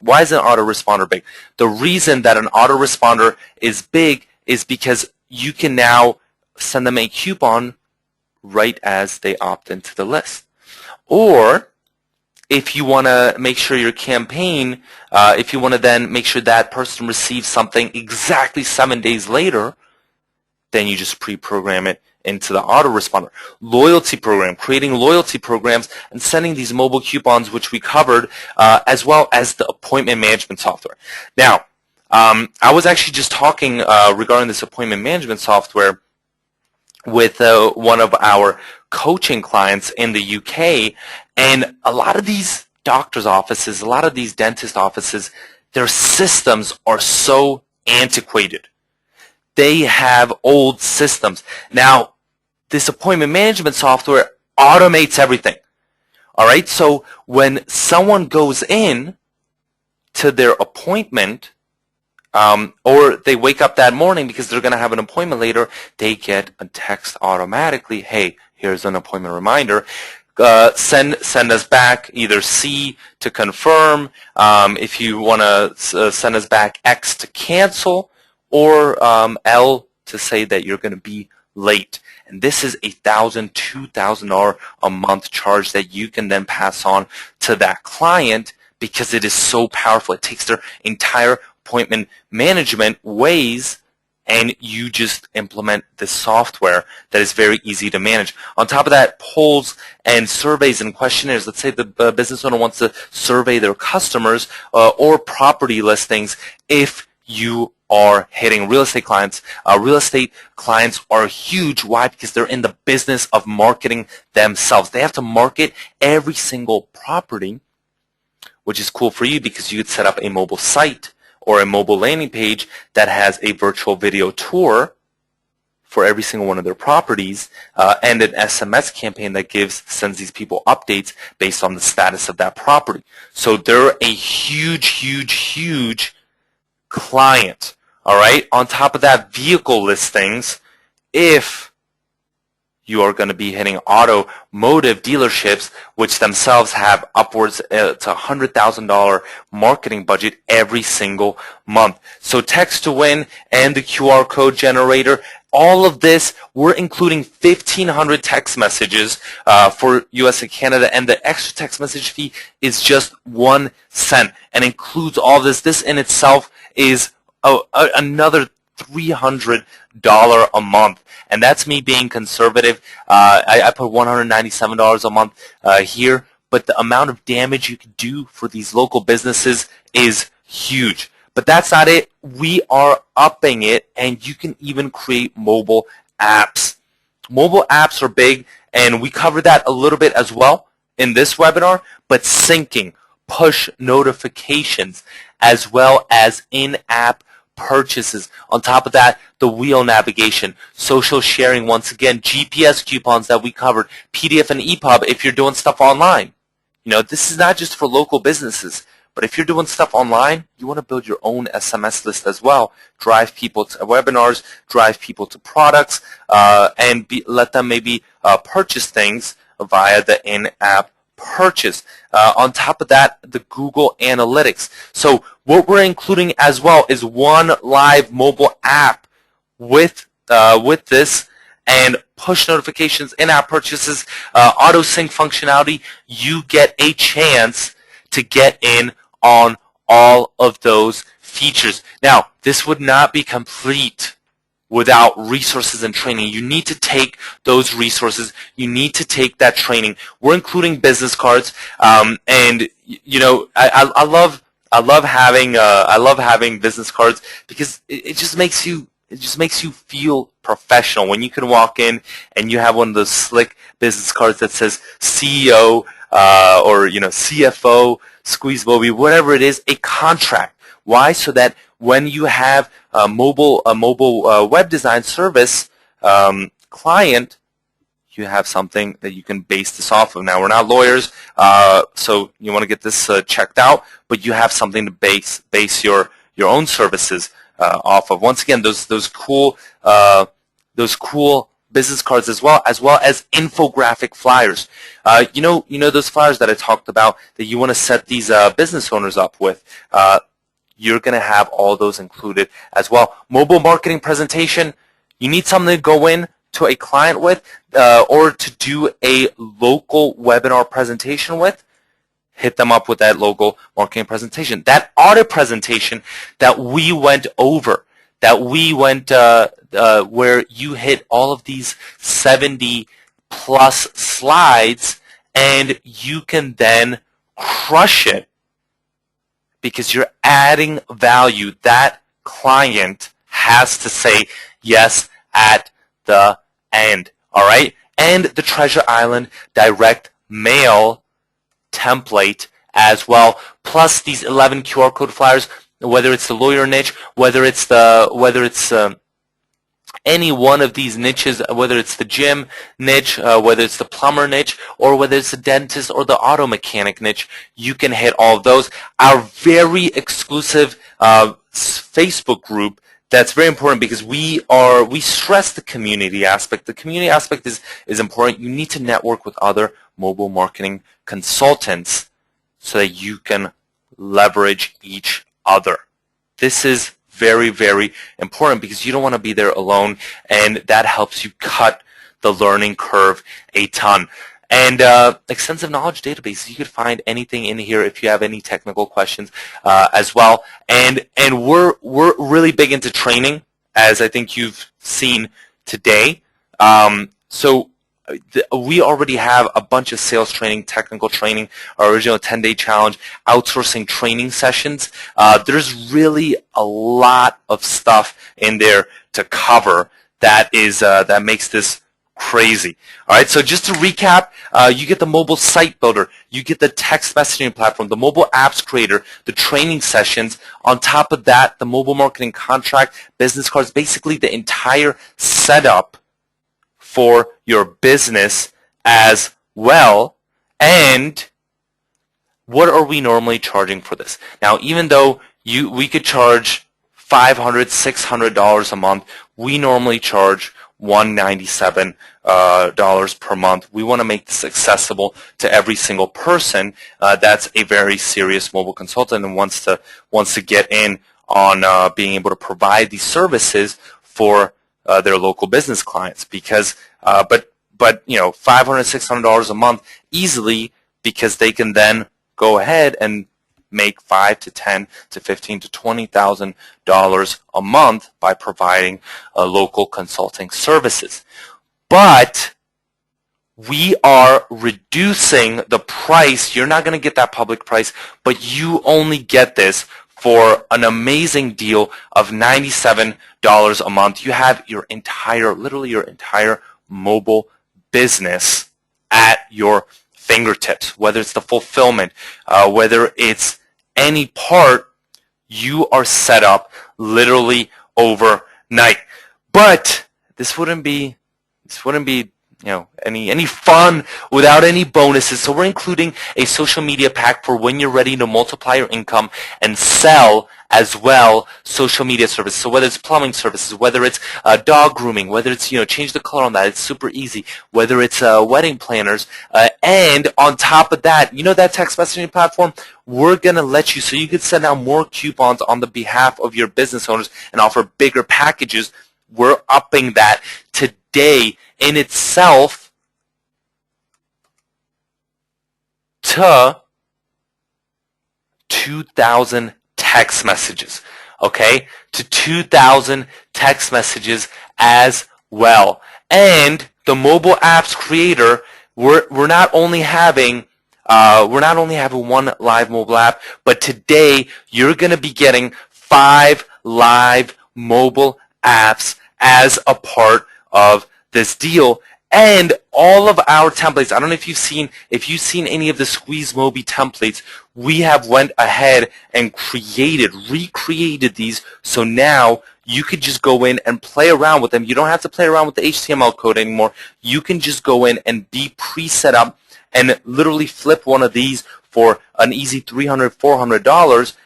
why is an autoresponder big? The reason that an autoresponder is big is because you can now send them a coupon right as they opt into the list. Or if you want to make sure your campaign, if you want to then make sure that person receives something exactly 7 days later, then you just pre-program it into the autoresponder. Loyalty program, creating loyalty programs and sending these mobile coupons, which we covered, as well as the appointment management software. Now, I was actually just talking regarding this appointment management software with one of our coaching clients in the UK, and a lot of these doctor's offices, a lot of these dentist offices, their systems are so antiquated. They have old systems. Now, this appointment management software automates everything. All right, so when someone goes in to their appointment, or they wake up that morning because they're going to have an appointment later, they get a text automatically, hey, here's an appointment reminder. Send us back either C to confirm, if you want to send us back X to cancel, or L to say that you're going to be late. And this is $1,000, $2,000 a month charge that you can then pass on to that client because it is so powerful. It takes their entire appointment management ways, and you just implement this software that is very easy to manage. On top of that, polls and surveys and questionnaires. Let's say the business owner wants to survey their customers or property listings. If you are hitting real estate clients, real estate clients are huge. Why? Because they're in the business of marketing themselves. They have to market every single property, which is cool for you because you could set up a mobile site or a mobile landing page that has a virtual video tour for every single one of their properties, and an SMS campaign that sends these people updates based on the status of that property. So they're a huge, huge, huge client. All right. On top of that, vehicle listings, if you are going to be hitting automotive dealerships, which themselves have upwards to $100,000 marketing budget every single month. So text to win and the QR code generator, all of this, we're including 1,500 text messages for US and Canada, and the extra text message fee is just 1 cent and includes all this. This in itself is another $300 a month, and that's me being conservative. I put $197 a month here, but the amount of damage you can do for these local businesses is huge. But that's not it. We are upping it, and you can even create mobile apps. Mobile apps are big, and we covered that a little bit as well in this webinar, but syncing, push notifications, as well as in-app purchases. On top of that, the wheel navigation, social sharing, once again, GPS coupons that we covered, PDF and EPUB if you're doing stuff online. You know, this is not just for local businesses, but if you're doing stuff online, you want to build your own SMS list as well. Drive people to webinars, drive people to products, and let them maybe purchase things via the in-app purchase. On top of that, the Google Analytics. So what we're including as well is one live mobile app with this, and push notifications, in-app purchases, auto sync functionality. You get a chance to get in on all of those features. Now, this would not be complete without resources and training. You need to take those resources. You need to take that training. We're including business cards, and you know, I love having business cards because it just makes you feel professional when you can walk in and you have one of those slick business cards that says CEO or CFO, Squeeze Bobby, whatever it is, a contract. Why? So that when you have a mobile web design service client, you have something that you can base this off of. Now, we're not lawyers, so you want to get this checked out, but you have something to base your own services off of. Once again, those cool business cards as well as infographic flyers. You know those flyers that I talked about that you want to set these business owners up with. You're going to have all those included as well. Mobile marketing presentation. You need something to go in to a client with or to do a local webinar presentation with, hit them up with that local marketing presentation. That audit presentation that we went over, that we went where you hit all of these 70 plus slides, and you can then crush it because you're adding value. That client has to say yes at the end, all right? And the Treasure Island direct mail template as well, plus these 11 QR code flyers, whether it's the lawyer niche, whether it's any one of these niches, whether it's the gym niche, whether it's the plumber niche, or whether it's the dentist or the auto mechanic niche, you can hit all of those. Our very exclusive Facebook group, that's very important because we stress the community aspect. The community aspect is important. You need to network with other mobile marketing consultants so that you can leverage each other. This is very, very important because you don't want to be there alone, and that helps you cut the learning curve a ton. And extensive knowledge database. You could find anything in here if you have any technical questions as well. And we're really big into training, as I think you've seen today. So we already have a bunch of sales training, technical training, our original 10-day challenge, outsourcing training sessions. There's really a lot of stuff in there to cover that makes this crazy. All right, so just to recap, you get the mobile site builder, you get the text messaging platform, the mobile apps creator, the training sessions. On top of that, the mobile marketing contract, business cards, basically the entire setup for your business as well. And what are we normally charging for this? Now, even though we could charge $500, $600 a month, we normally charge $197 per month. We want to make this accessible to every single person that's a very serious mobile consultant and wants to get in on being able to provide these services for their local business clients. Because but you know, $500, $600 a month easily, because they can then go ahead and make $5,000 to $10,000 to $15,000 to $20,000 a month by providing local consulting services. But we are reducing the price. You're not going to get that public price, but you only get this for an amazing deal of $97 a month. You have your entire, literally your entire mobile business at your fingertips, whether it's the fulfillment, whether it's any part, you are set up literally overnight. But this wouldn't be you know, any fun without any bonuses. So we're including a social media pack for when you're ready to multiply your income and sell as well social media services. So whether it's plumbing services, whether it's dog grooming, whether it's, you know, change the color on that, it's super easy. Whether it's wedding planners, and on top of that, you know, that text messaging platform, we're gonna let you, so you could send out more coupons on the behalf of your business owners and offer bigger packages. We're upping that today in itself to 2,000 text messages, okay? To 2,000 text messages as well. And the mobile apps creator, we're not only having one live mobile app, but today you're going to be getting 5 live mobile apps as a part of this deal. And all of our templates, I don't know if you've seen any of the Squeeze Mobi templates, we have went ahead and recreated these, so now you could just go in and play around with them. You don't have to play around with the HTML code anymore. You can just go in and be pre-set up and literally flip one of these for an easy $300, $400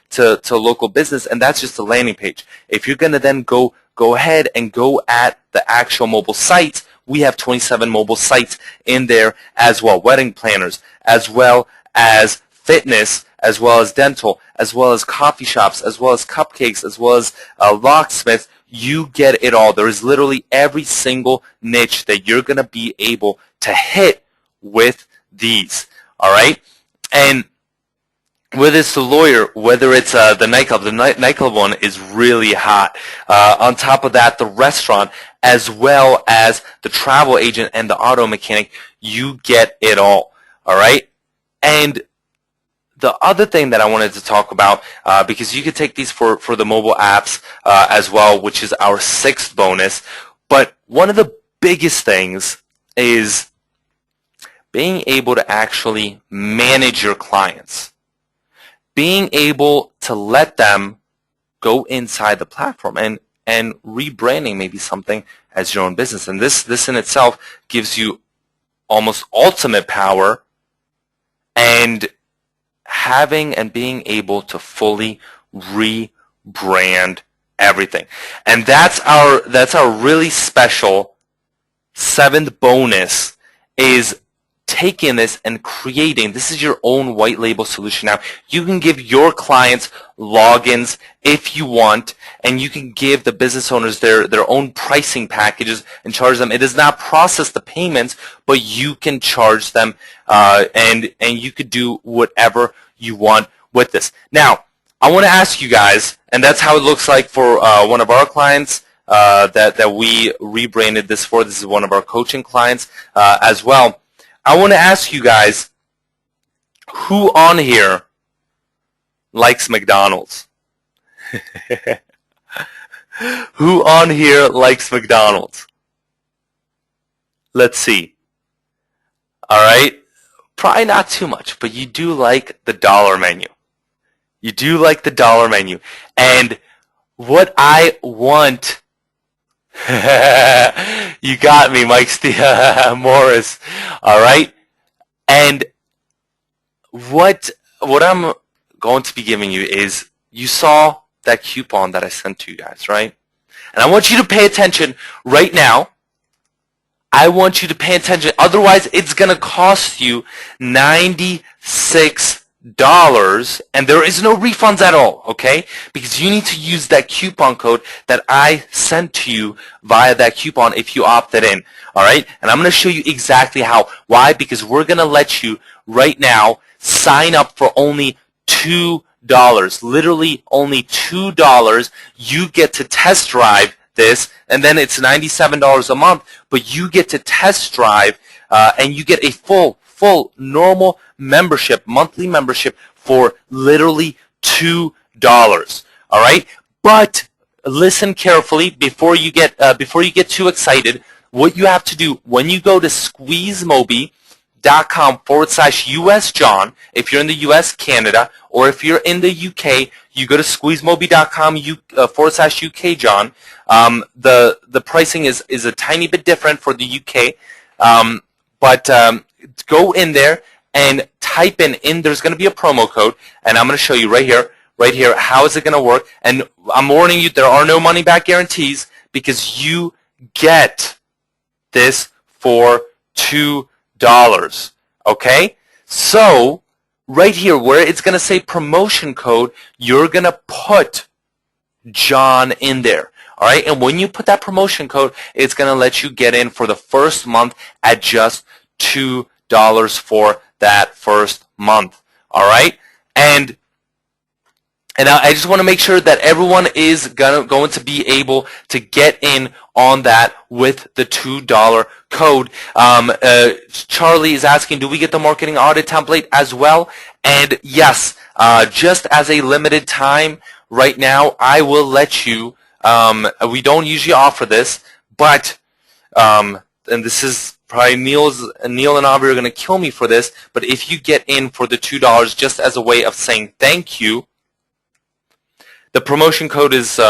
to local business, and that's just a landing page. If you're going to then go ahead and go at the actual mobile sites, we have 27 mobile sites in there as well. Wedding planners, as well as fitness, as well as dental, as well as coffee shops, as well as cupcakes, as well as locksmiths. you get it all. There is literally every single niche that you're going to be able to hit with these. All right? And whether it's the lawyer, whether it's the nightclub, the nightclub one is really hot. On top of that, the restaurant, as well as the travel agent and the auto mechanic, you get it all. All right? And the other thing that I wanted to talk about, because you could take these for the mobile apps as well, which is our 6th bonus, but one of the biggest things is being able to actually manage your clients. Being able to let them go inside the platform and rebranding maybe something as your own business. And this in itself gives you almost ultimate power and having and being able to fully rebrand everything. And that's our really special 7th bonus, is taking this and creating, this is your own white label solution now. You can give your clients logins if you want, and you can give the business owners their own pricing packages and charge them. It does not process the payments, but you can charge them, and you could do whatever you want with this. Now, I want to ask you guys, and that's how it looks like for one of our clients that we rebranded this for. This is one of our coaching clients as well. I want to ask you guys, who on here likes McDonald's? Who on here likes McDonald's? Let's see. All right. Probably not too much, but you do like the dollar menu. You do like the dollar menu. And what I want, you got me, Mike Morris. All right. And what I'm going to be giving you is, you saw that coupon that I sent to you guys, right? And I want you to pay attention right now. I want you to pay attention. Otherwise, it's going to cost you $96, and there is no refunds at all, okay? Because you need to use that coupon code that I sent to you via that coupon if you opted in, all right? And I'm going to show you exactly how. Why? Because we're going to let you right now sign up for only $2. Literally only $2. You get to test drive this, and then it's $97 a month, but you get to test drive and you get a full normal membership, monthly membership, for literally $2. All right, but listen carefully before you get too excited. What you have to do when you go to squeezemobi.com/US John, if you're in the US, Canada, or if you're in the UK, you go to squeezemobi.com/UK John. The pricing is a tiny bit different for the UK, but go in there and type in there's going to be a promo code, and I'm going to show you right here, how is it going to work. And I'm warning you, there are no money back guarantees, because you get this for $2. Okay? So right here where it's going to say promotion code, you're going to put John in there. All right? And when you put that promotion code, it's going to let you get in for the first month at just $2 for that first month. All right? And I just want to make sure that everyone is going to be able to get in on that with the $2 code. Charlie is asking, do we get the marketing audit template as well? And yes, just as a limited time right now, I will let you, we don't usually offer this, but, and this is probably Neil and Aubrey are going to kill me for this, but if you get in for the $2 just as a way of saying thank you, the promotion code is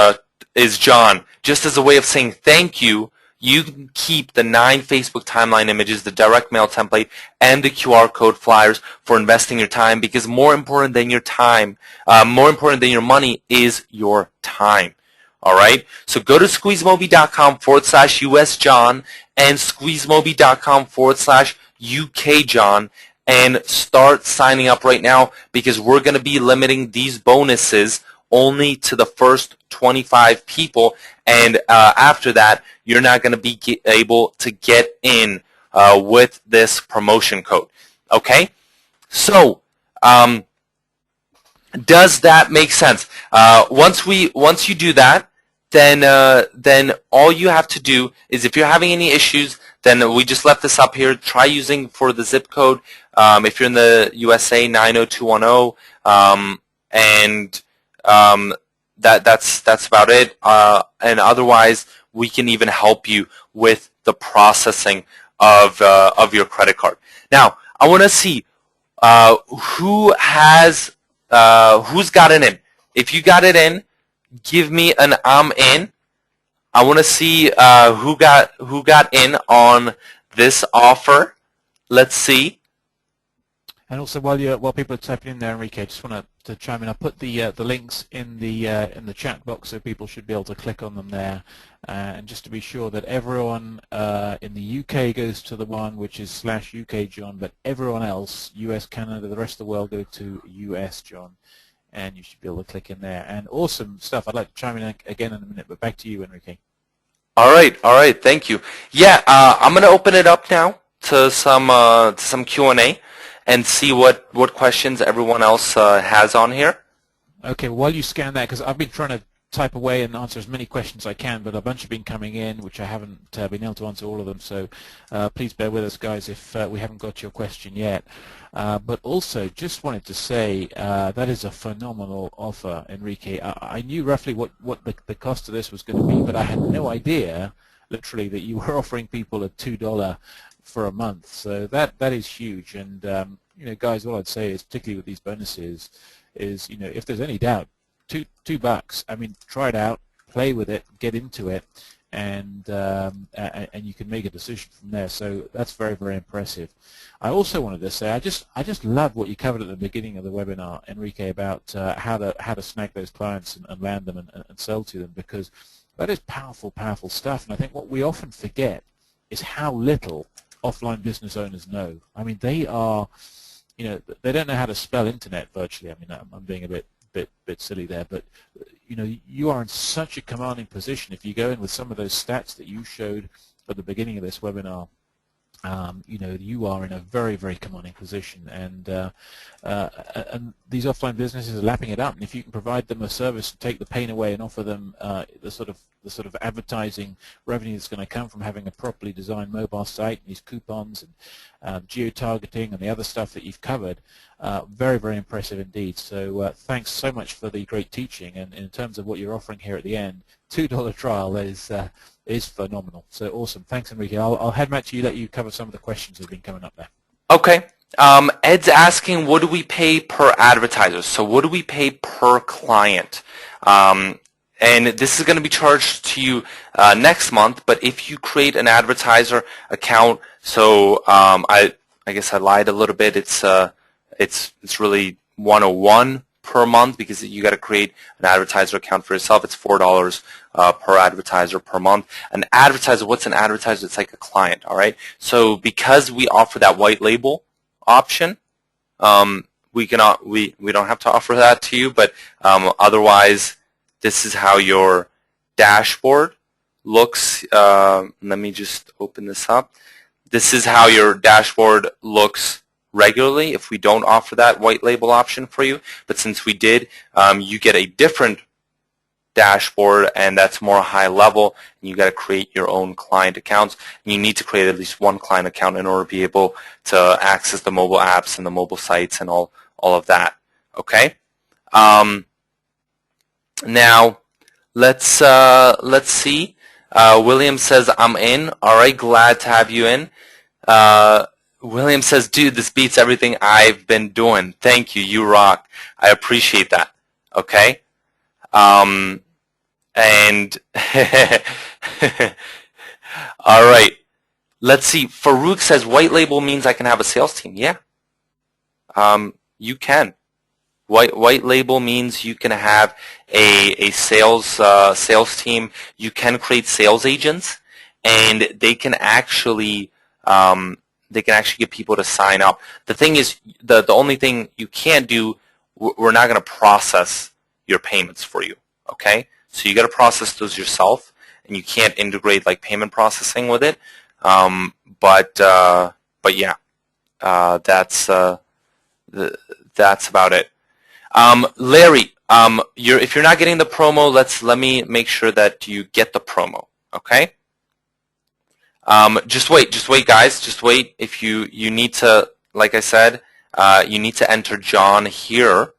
John. Just as a way of saying thank you, you can keep the 9 Facebook timeline images, the direct mail template, and the QR code flyers for investing your time, because more important than your time, more important than your money is your time. All right? So go to squeezemobi.com/US John and squeezemobi.com/UK John and start signing up right now, because we're going to be limiting these bonuses only to the first 25 people, and after that, you're not going to be able to get in with this promotion code. Okay? So, does that make sense? Once you do that, then all you have to do is, if you're having any issues, then we just left this up here. Try using for the zip code. If you're in the USA, 90210, and that's about it. And otherwise, we can even help you with the processing of your credit card. Now, I want to see who's gotten in. If you got it in, give me an I'm in. I want to see who got in on this offer. Let's see. And also, while people are typing in there, Enrique, I just want to chime in. I put the links in the chat box, so people should be able to click on them there. And just to be sure that everyone in the UK goes to the one which is /UK John, but everyone else, US, Canada, the rest of the world, go to US John. And you should be able to click in there. And awesome stuff. I'd like to chime in again in a minute, but back to you, Enrique. All right. Thank you. Yeah, I'm going to open it up now to some Q&A and see what questions everyone else has on here. Okay, while you scan that, because I've been trying to type away and answer as many questions as I can, but a bunch have been coming in, which I haven't been able to answer all of them. So please bear with us, guys, if we haven't got your question yet. But also, just wanted to say that is a phenomenal offer, Enrique. I knew roughly what the cost of this was going to be, but I had no idea, literally, that you were offering people a $2 for a month. So that is huge. And guys, what I'd say is, particularly with these bonuses, is if there's any doubt, $2. I mean, try it out, play with it, get into it, and you can make a decision from there. So that's very, very impressive. I also wanted to say I just love what you covered at the beginning of the webinar, Enrique, about how to snag those clients and land them and sell to them, because that is powerful, powerful stuff. And I think what we often forget is how little offline business owners know. I mean, they are, they don't know how to spell internet virtually. I mean, I'm being a bit silly there, but you are in such a commanding position. If you go in with some of those stats that you showed at the beginning of this webinar, you are in a very, very commanding position, and these offline businesses are lapping it up. And if you can provide them a service, take the pain away, and offer them the sort of advertising revenue that's going to come from having a properly designed mobile site, and these coupons and geo-targeting and the other stuff that you've covered, very, very impressive indeed. So thanks so much for the great teaching. And in terms of what you're offering here at the end, $2 trial is phenomenal. So awesome. Thanks, Enrique. I'll head back to you, let you cover some of the questions that have been coming up there. Okay. Ed's asking, what do we pay per advertiser? So what do we pay per client? And this is going to be charged to you next month, but if you create an advertiser account, so I guess I lied a little bit. It's really 101 per month, because you got to create an advertiser account for yourself. It's $4 per advertiser per month. An advertiser, what's an advertiser? It's like a client, all right? So because we offer that white label option, we don't have to offer that to you, but otherwise, this is how your dashboard looks. Let me just open this up. This is how your dashboard looks regularly if we don't offer that white label option for you. But since we did, you get a different dashboard, and that's more high level, and you got to create your own client accounts. And you need to create at least one client account in order to be able to access the mobile apps and the mobile sites and all of that. Okay. Now let's see. William says, I'm in. All right, glad to have you in. William says, dude, this beats everything I've been doing. Thank you. You rock. I appreciate that. Okay. And all right. Let's see. Farouk says, white label means I can have a sales team. Yeah. You can. White label means you can have a sales team. You can create sales agents, and they can actually get people to sign up. The thing is, the only thing you can't do, we're not going to process your payments for you. Okay, so you got to process those yourself, and you can't integrate like payment processing with it. But yeah, that's about it. Larry, if you're not getting the promo, let me make sure that you get the promo. Okay. Just wait, guys. Just wait. If you need to, like I said, you need to enter John here,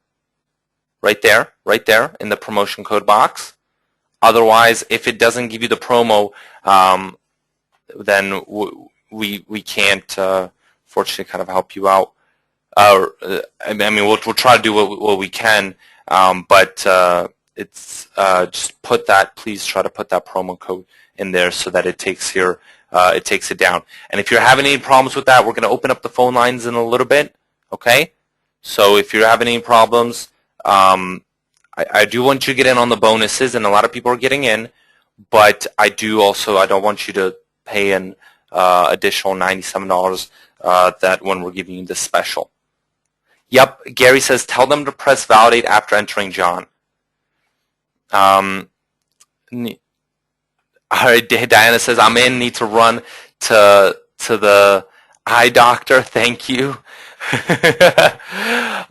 right there in the promotion code box. Otherwise, if it doesn't give you the promo, then we can't, fortunately, kind of help you out. I mean, we'll try to do what we can, but it's just please try to put that promo code in there so that it takes it down. And if you're having any problems with that, we're going to open up the phone lines in a little bit. Okay, so if you're having any problems, I do want you to get in on the bonuses, and a lot of people are getting in, but I don't want you to pay an additional $97 that when we're giving you this special. Yep, Gary says tell them to press validate after entering John. All right, Diana says I'm in. Need to run to the eye doctor. Thank you.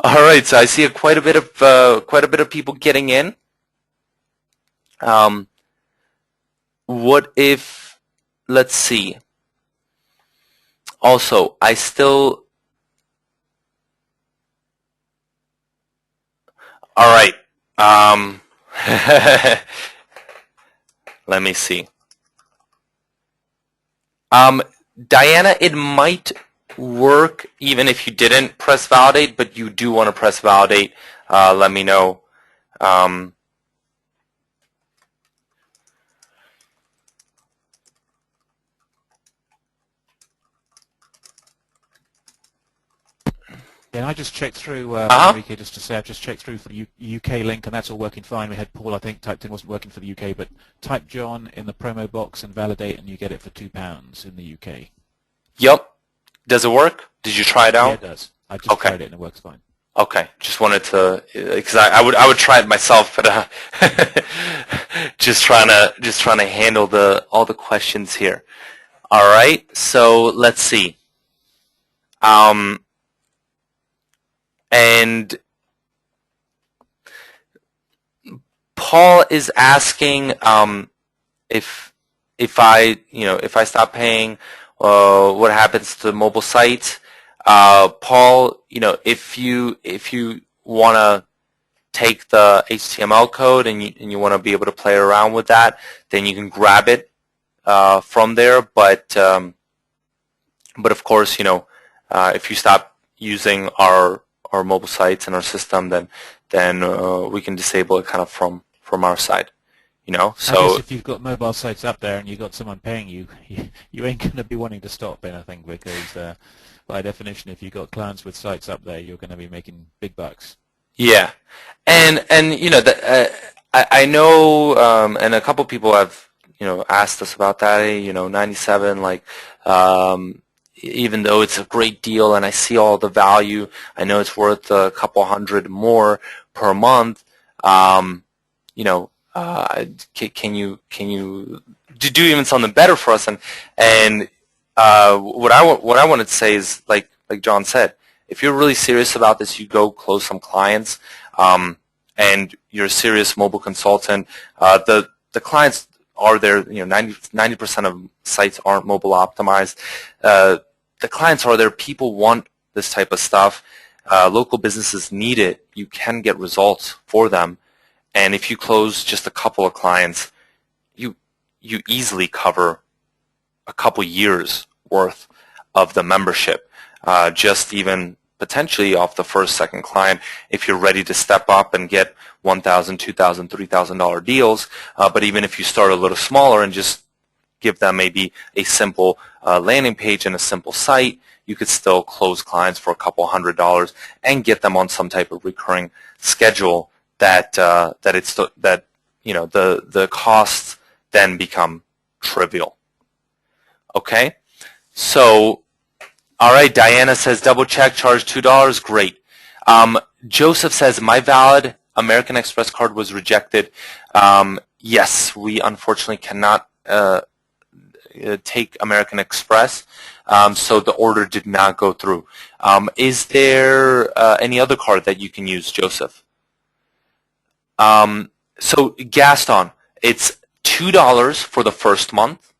All right, so I see quite a bit of people getting in. What if? Let's see. Also, I still. All right. Let me see. Diana, it might work even if you didn't press validate, but you do want to press validate. Let me know. Yeah, and I just checked through, Enrique, just to say, I've just checked through for the UK link, and that's all working fine. We had Paul, I think, typed in, wasn't working for the UK, but type John in the promo box and validate, and you get it for £2 in the UK. Yep. Does it work? Did you try it out? Yeah, it does. I just tried it, and it works fine. Okay. Just wanted to, because I would try it myself, but just trying to handle all the questions here. All right. So let's see. And Paul is asking if I stop paying, what happens to mobile sites? Paul, if you want to take the HTML code and you want to be able to play around with that, then you can grab it from there. But of course, if you stop using our mobile sites and our system, then we can disable it kind of from our side. So I guess if you've got mobile sites up there and you've got someone paying you, you ain't going to be wanting to stop anything, because by definition, if you've got clients with sites up there, you're going to be making big bucks. Yeah, and I know, and a couple people have asked us about that. 97, like. Even though it's a great deal and I see all the value, I know it's worth a couple hundred more per month. Can you do even something better for us? And what I wanted to say is, like John said, if you're really serious about this, you go close some clients, and you're a serious mobile consultant. The clients are there. 90% of sites aren't mobile optimized. The clients are there. People want this type of stuff. Local businesses need it. You can get results for them. And if you close just a couple of clients, you easily cover a couple years worth of the membership, just even potentially off the first, second client, if you're ready to step up and get $1,000, $2,000, $3,000 deals. But even if you start a little smaller and just give them maybe a simple landing page and a simple site, you could still close clients for a couple $100s and get them on some type of recurring schedule that the costs then become trivial. Okay, so all right. Diana says double check, charge $2. Great. Joseph says my valid American Express card was rejected. Yes, we unfortunately cannot take American Express, so the order did not go through. Is there any other card that you can use, Joseph? So Gaston, it's $2 for the first month,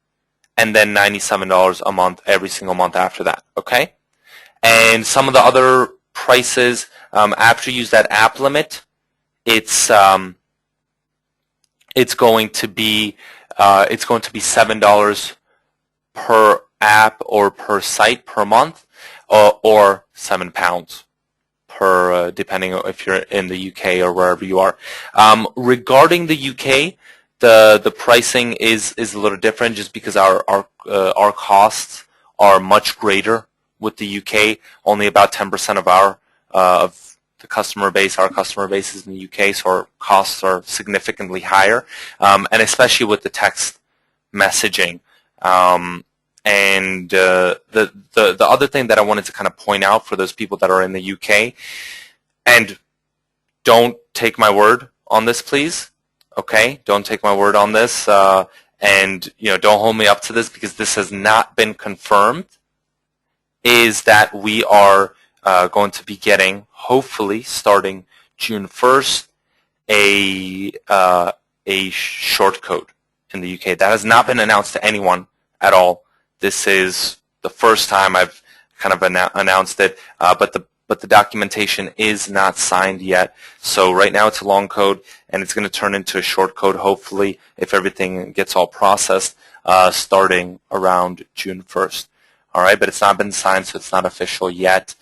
and then $97 a month every single month after that, okay? And some of the other prices, after you use that app limit, it's going to be $7 per app or per site per month, or £7 per, depending on if you're in the UK or wherever you are. Regarding the UK, the pricing is a little different, just because our costs are much greater with the UK. Only about 10% of of the customer base, our customer base is in the UK, so our costs are significantly higher, and especially with the text messaging. And the other thing that I wanted to kind of point out for those people that are in the UK, and don't take my word on this, please. Okay, don't take my word on this, and don't hold me up to this, because this has not been confirmed. Is that we are going to be getting, hopefully starting June 1st, a short code in the UK. That has not been announced to anyone at all. This is the first time I've kind of announced it, but the documentation is not signed yet. So right now it's a long code, and it's going to turn into a short code, hopefully, if everything gets all processed, starting around June 1st. All right, but it's not been signed, so it's not official yet.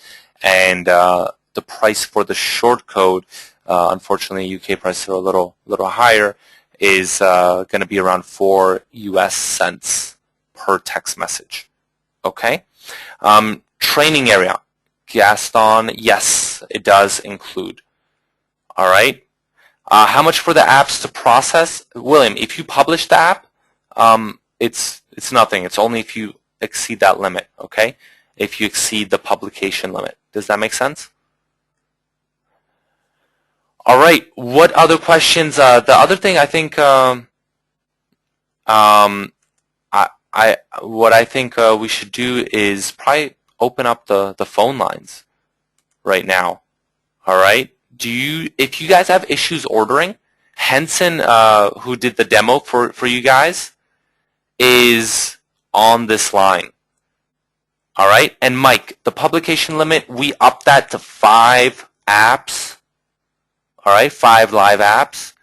And the price for the short code, unfortunately, UK prices are a little higher, is going to be around 4 US cents per text message. Okay? Training area. Gaston, yes, it does include. All right? How much for the apps to process? William, if you publish the app, it's nothing. It's only if you exceed that limit, okay? If you exceed the publication limit. Does that make sense? All right. What other questions? The other thing I think, what I think we should do is probably open up the phone lines right now. All right. If you guys have issues ordering, Henson, who did the demo for you guys, is on this line. All right. And Mike, the publication limit, we upped that to 5 apps. All right, 5 live apps.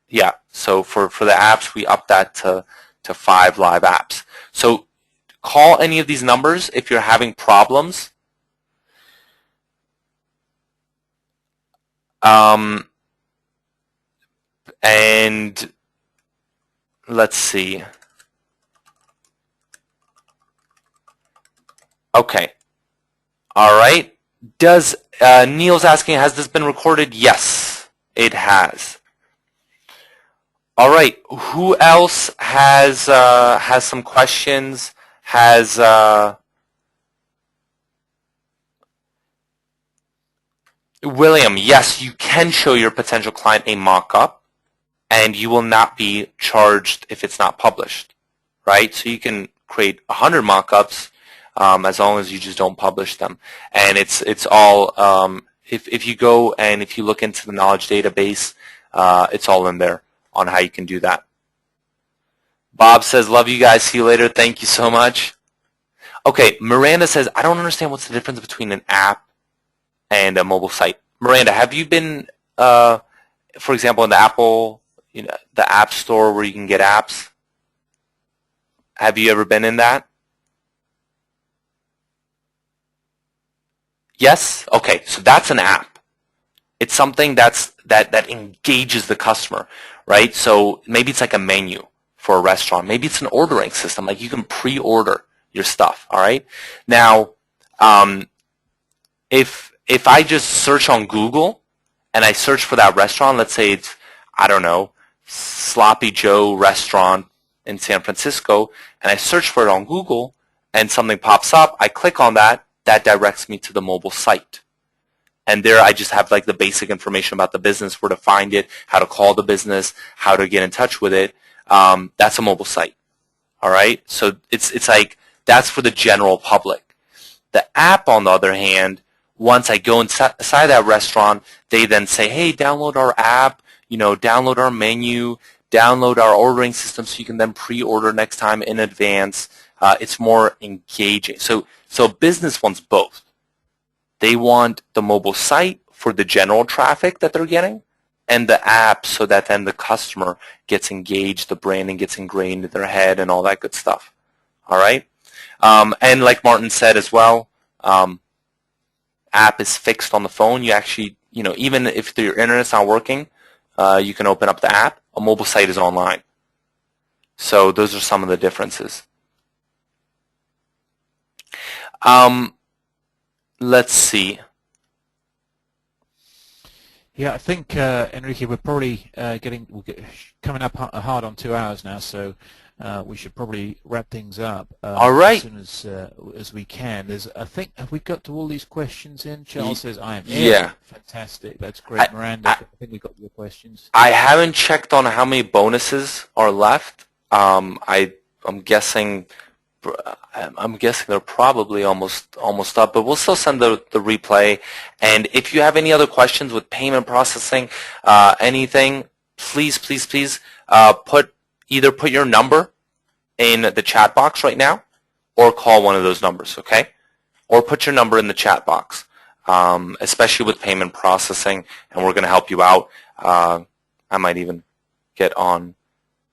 Yeah, so for the apps, we upped that to 5 live apps. So call any of these numbers if you're having problems. And let's see. Okay. All right. Does Neil's asking, has this been recorded? Yes, it has. All right. Who else has some questions? William, yes, you can show your potential client a mock-up, and you will not be charged if it's not published, right? So you can create 100 mock-ups as long as you just don't publish them. And it's all, if you go and if you look into the knowledge database, it's all in there on how you can do that. Bob says, love you guys, see you later. Thank you so much. Okay, Miranda says, I don't understand what's the difference between an app and a mobile site. Miranda, have you been, for example, in the Apple, the App Store where you can get apps? Have you ever been in that? Yes? Okay, so that's an app. It's something that engages the customer, right? So maybe it's like a menu for a restaurant. Maybe it's an ordering system, like you can pre-order your stuff, all right? Now, if I just search on Google and I search for that restaurant, let's say it's, I don't know, Sloppy Joe restaurant in San Francisco, and I search for it on Google and something pops up, I click on that, that directs me to the mobile site. And there I just have like the basic information about the business, where to find it, how to call the business, how to get in touch with it. That's a mobile site. All right, so it's like that's for the general public. The app, on the other hand, once I go inside that restaurant, they then say, hey, download our app, download our menu, download our ordering system so you can then pre-order next time in advance. It's more engaging. So business wants both. They want the mobile site for the general traffic that they're getting, and the app so that then the customer gets engaged, the branding gets ingrained in their head, and all that good stuff. All right? And like Martin said as well, app is fixed on the phone. You actually, even if your internet's not working, you can open up the app. A mobile site is online. So those are some of the differences. Let's see. Yeah, I think, Enrique, we're probably coming up hard on 2 hours now, so we should probably wrap things up All right. as soon as we can. I think, have we got to all these questions in? Charles says, I am in. Yeah. Fantastic. That's great. Miranda, I think we got your questions. I haven't checked on how many bonuses are left. I'm guessing they're probably almost up, but we'll still send the replay. And if you have any other questions with payment processing, anything, please put your number in the chat box right now, or call one of those numbers, okay? Or put your number in the chat box, especially with payment processing, and we're going to help you out. I might even get on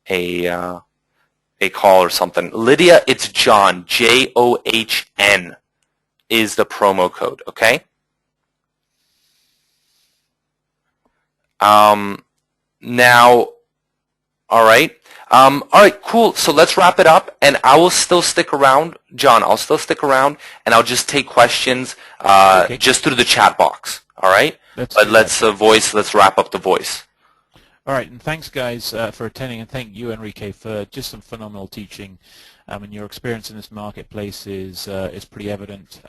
a call or something. Lydia, it's John, John, is the promo code, okay? Now, all right. All right, cool. So let's wrap it up, and I will still stick around. John, I'll still stick around, and I'll just take questions Okay. just through the chat box, all right? Let's wrap up the voice. All right, and thanks, guys, for attending, and thank you, Enrique, for just some phenomenal teaching. And your experience in this marketplace is pretty evident.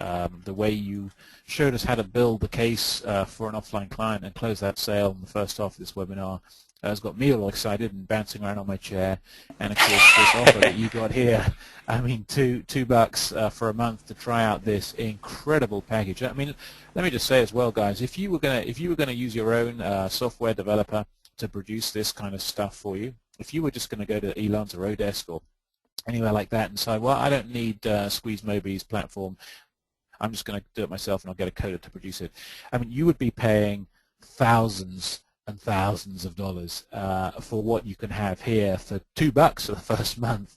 The way you showed us how to build the case for an offline client and close that sale in the first half of this webinar has got me all excited and bouncing around on my chair. And of course, this offer that you got here, I mean, $2 for a month to try out this incredible package. I mean, let me just say as well, guys, if you were gonna use your own software developer to produce this kind of stuff for you, if you were just going to go to Elon's or Odesk or anywhere like that and say, well, I don't need Squeeze Moby's platform, I'm just going to do it myself and I'll get a coder to produce it. I mean, you would be paying thousands and thousands of dollars for what you can have here for $2 for the first month.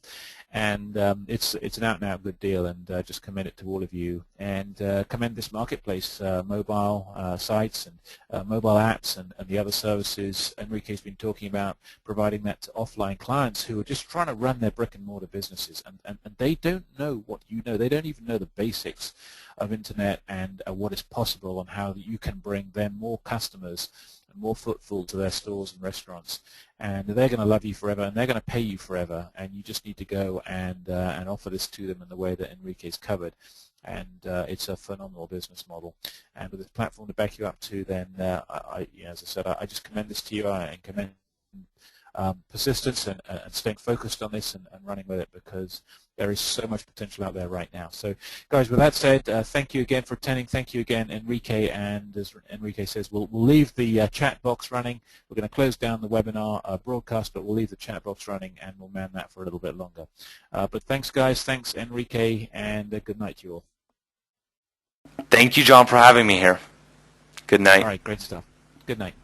And it's an out-and-out good deal, and just commend it to all of you, and commend this marketplace, mobile sites and mobile apps and the other services Enrique's been talking about, providing that to offline clients who are just trying to run their brick-and-mortar businesses, and they don't know what you know. They don't even know the basics of internet and what is possible and how you can bring them more customers and more footfall to their stores and restaurants, and they're going to love you forever, and they're going to pay you forever, and you just need to go and offer this to them in the way that Enrique's covered, and it's a phenomenal business model. And with this platform to back you up to, then as I said, I just commend this to you and commend persistence and staying focused on this and running with it, because there is so much potential out there right now. So, guys, with that said, thank you again for attending. Thank you again, Enrique. And as Enrique says, we'll leave the chat box running. We're going to close down the webinar broadcast, but we'll leave the chat box running, and we'll man that for a little bit longer. But thanks, guys. Thanks, Enrique, and good night to you all. Thank you, John, for having me here. Good night. All right, great stuff. Good night.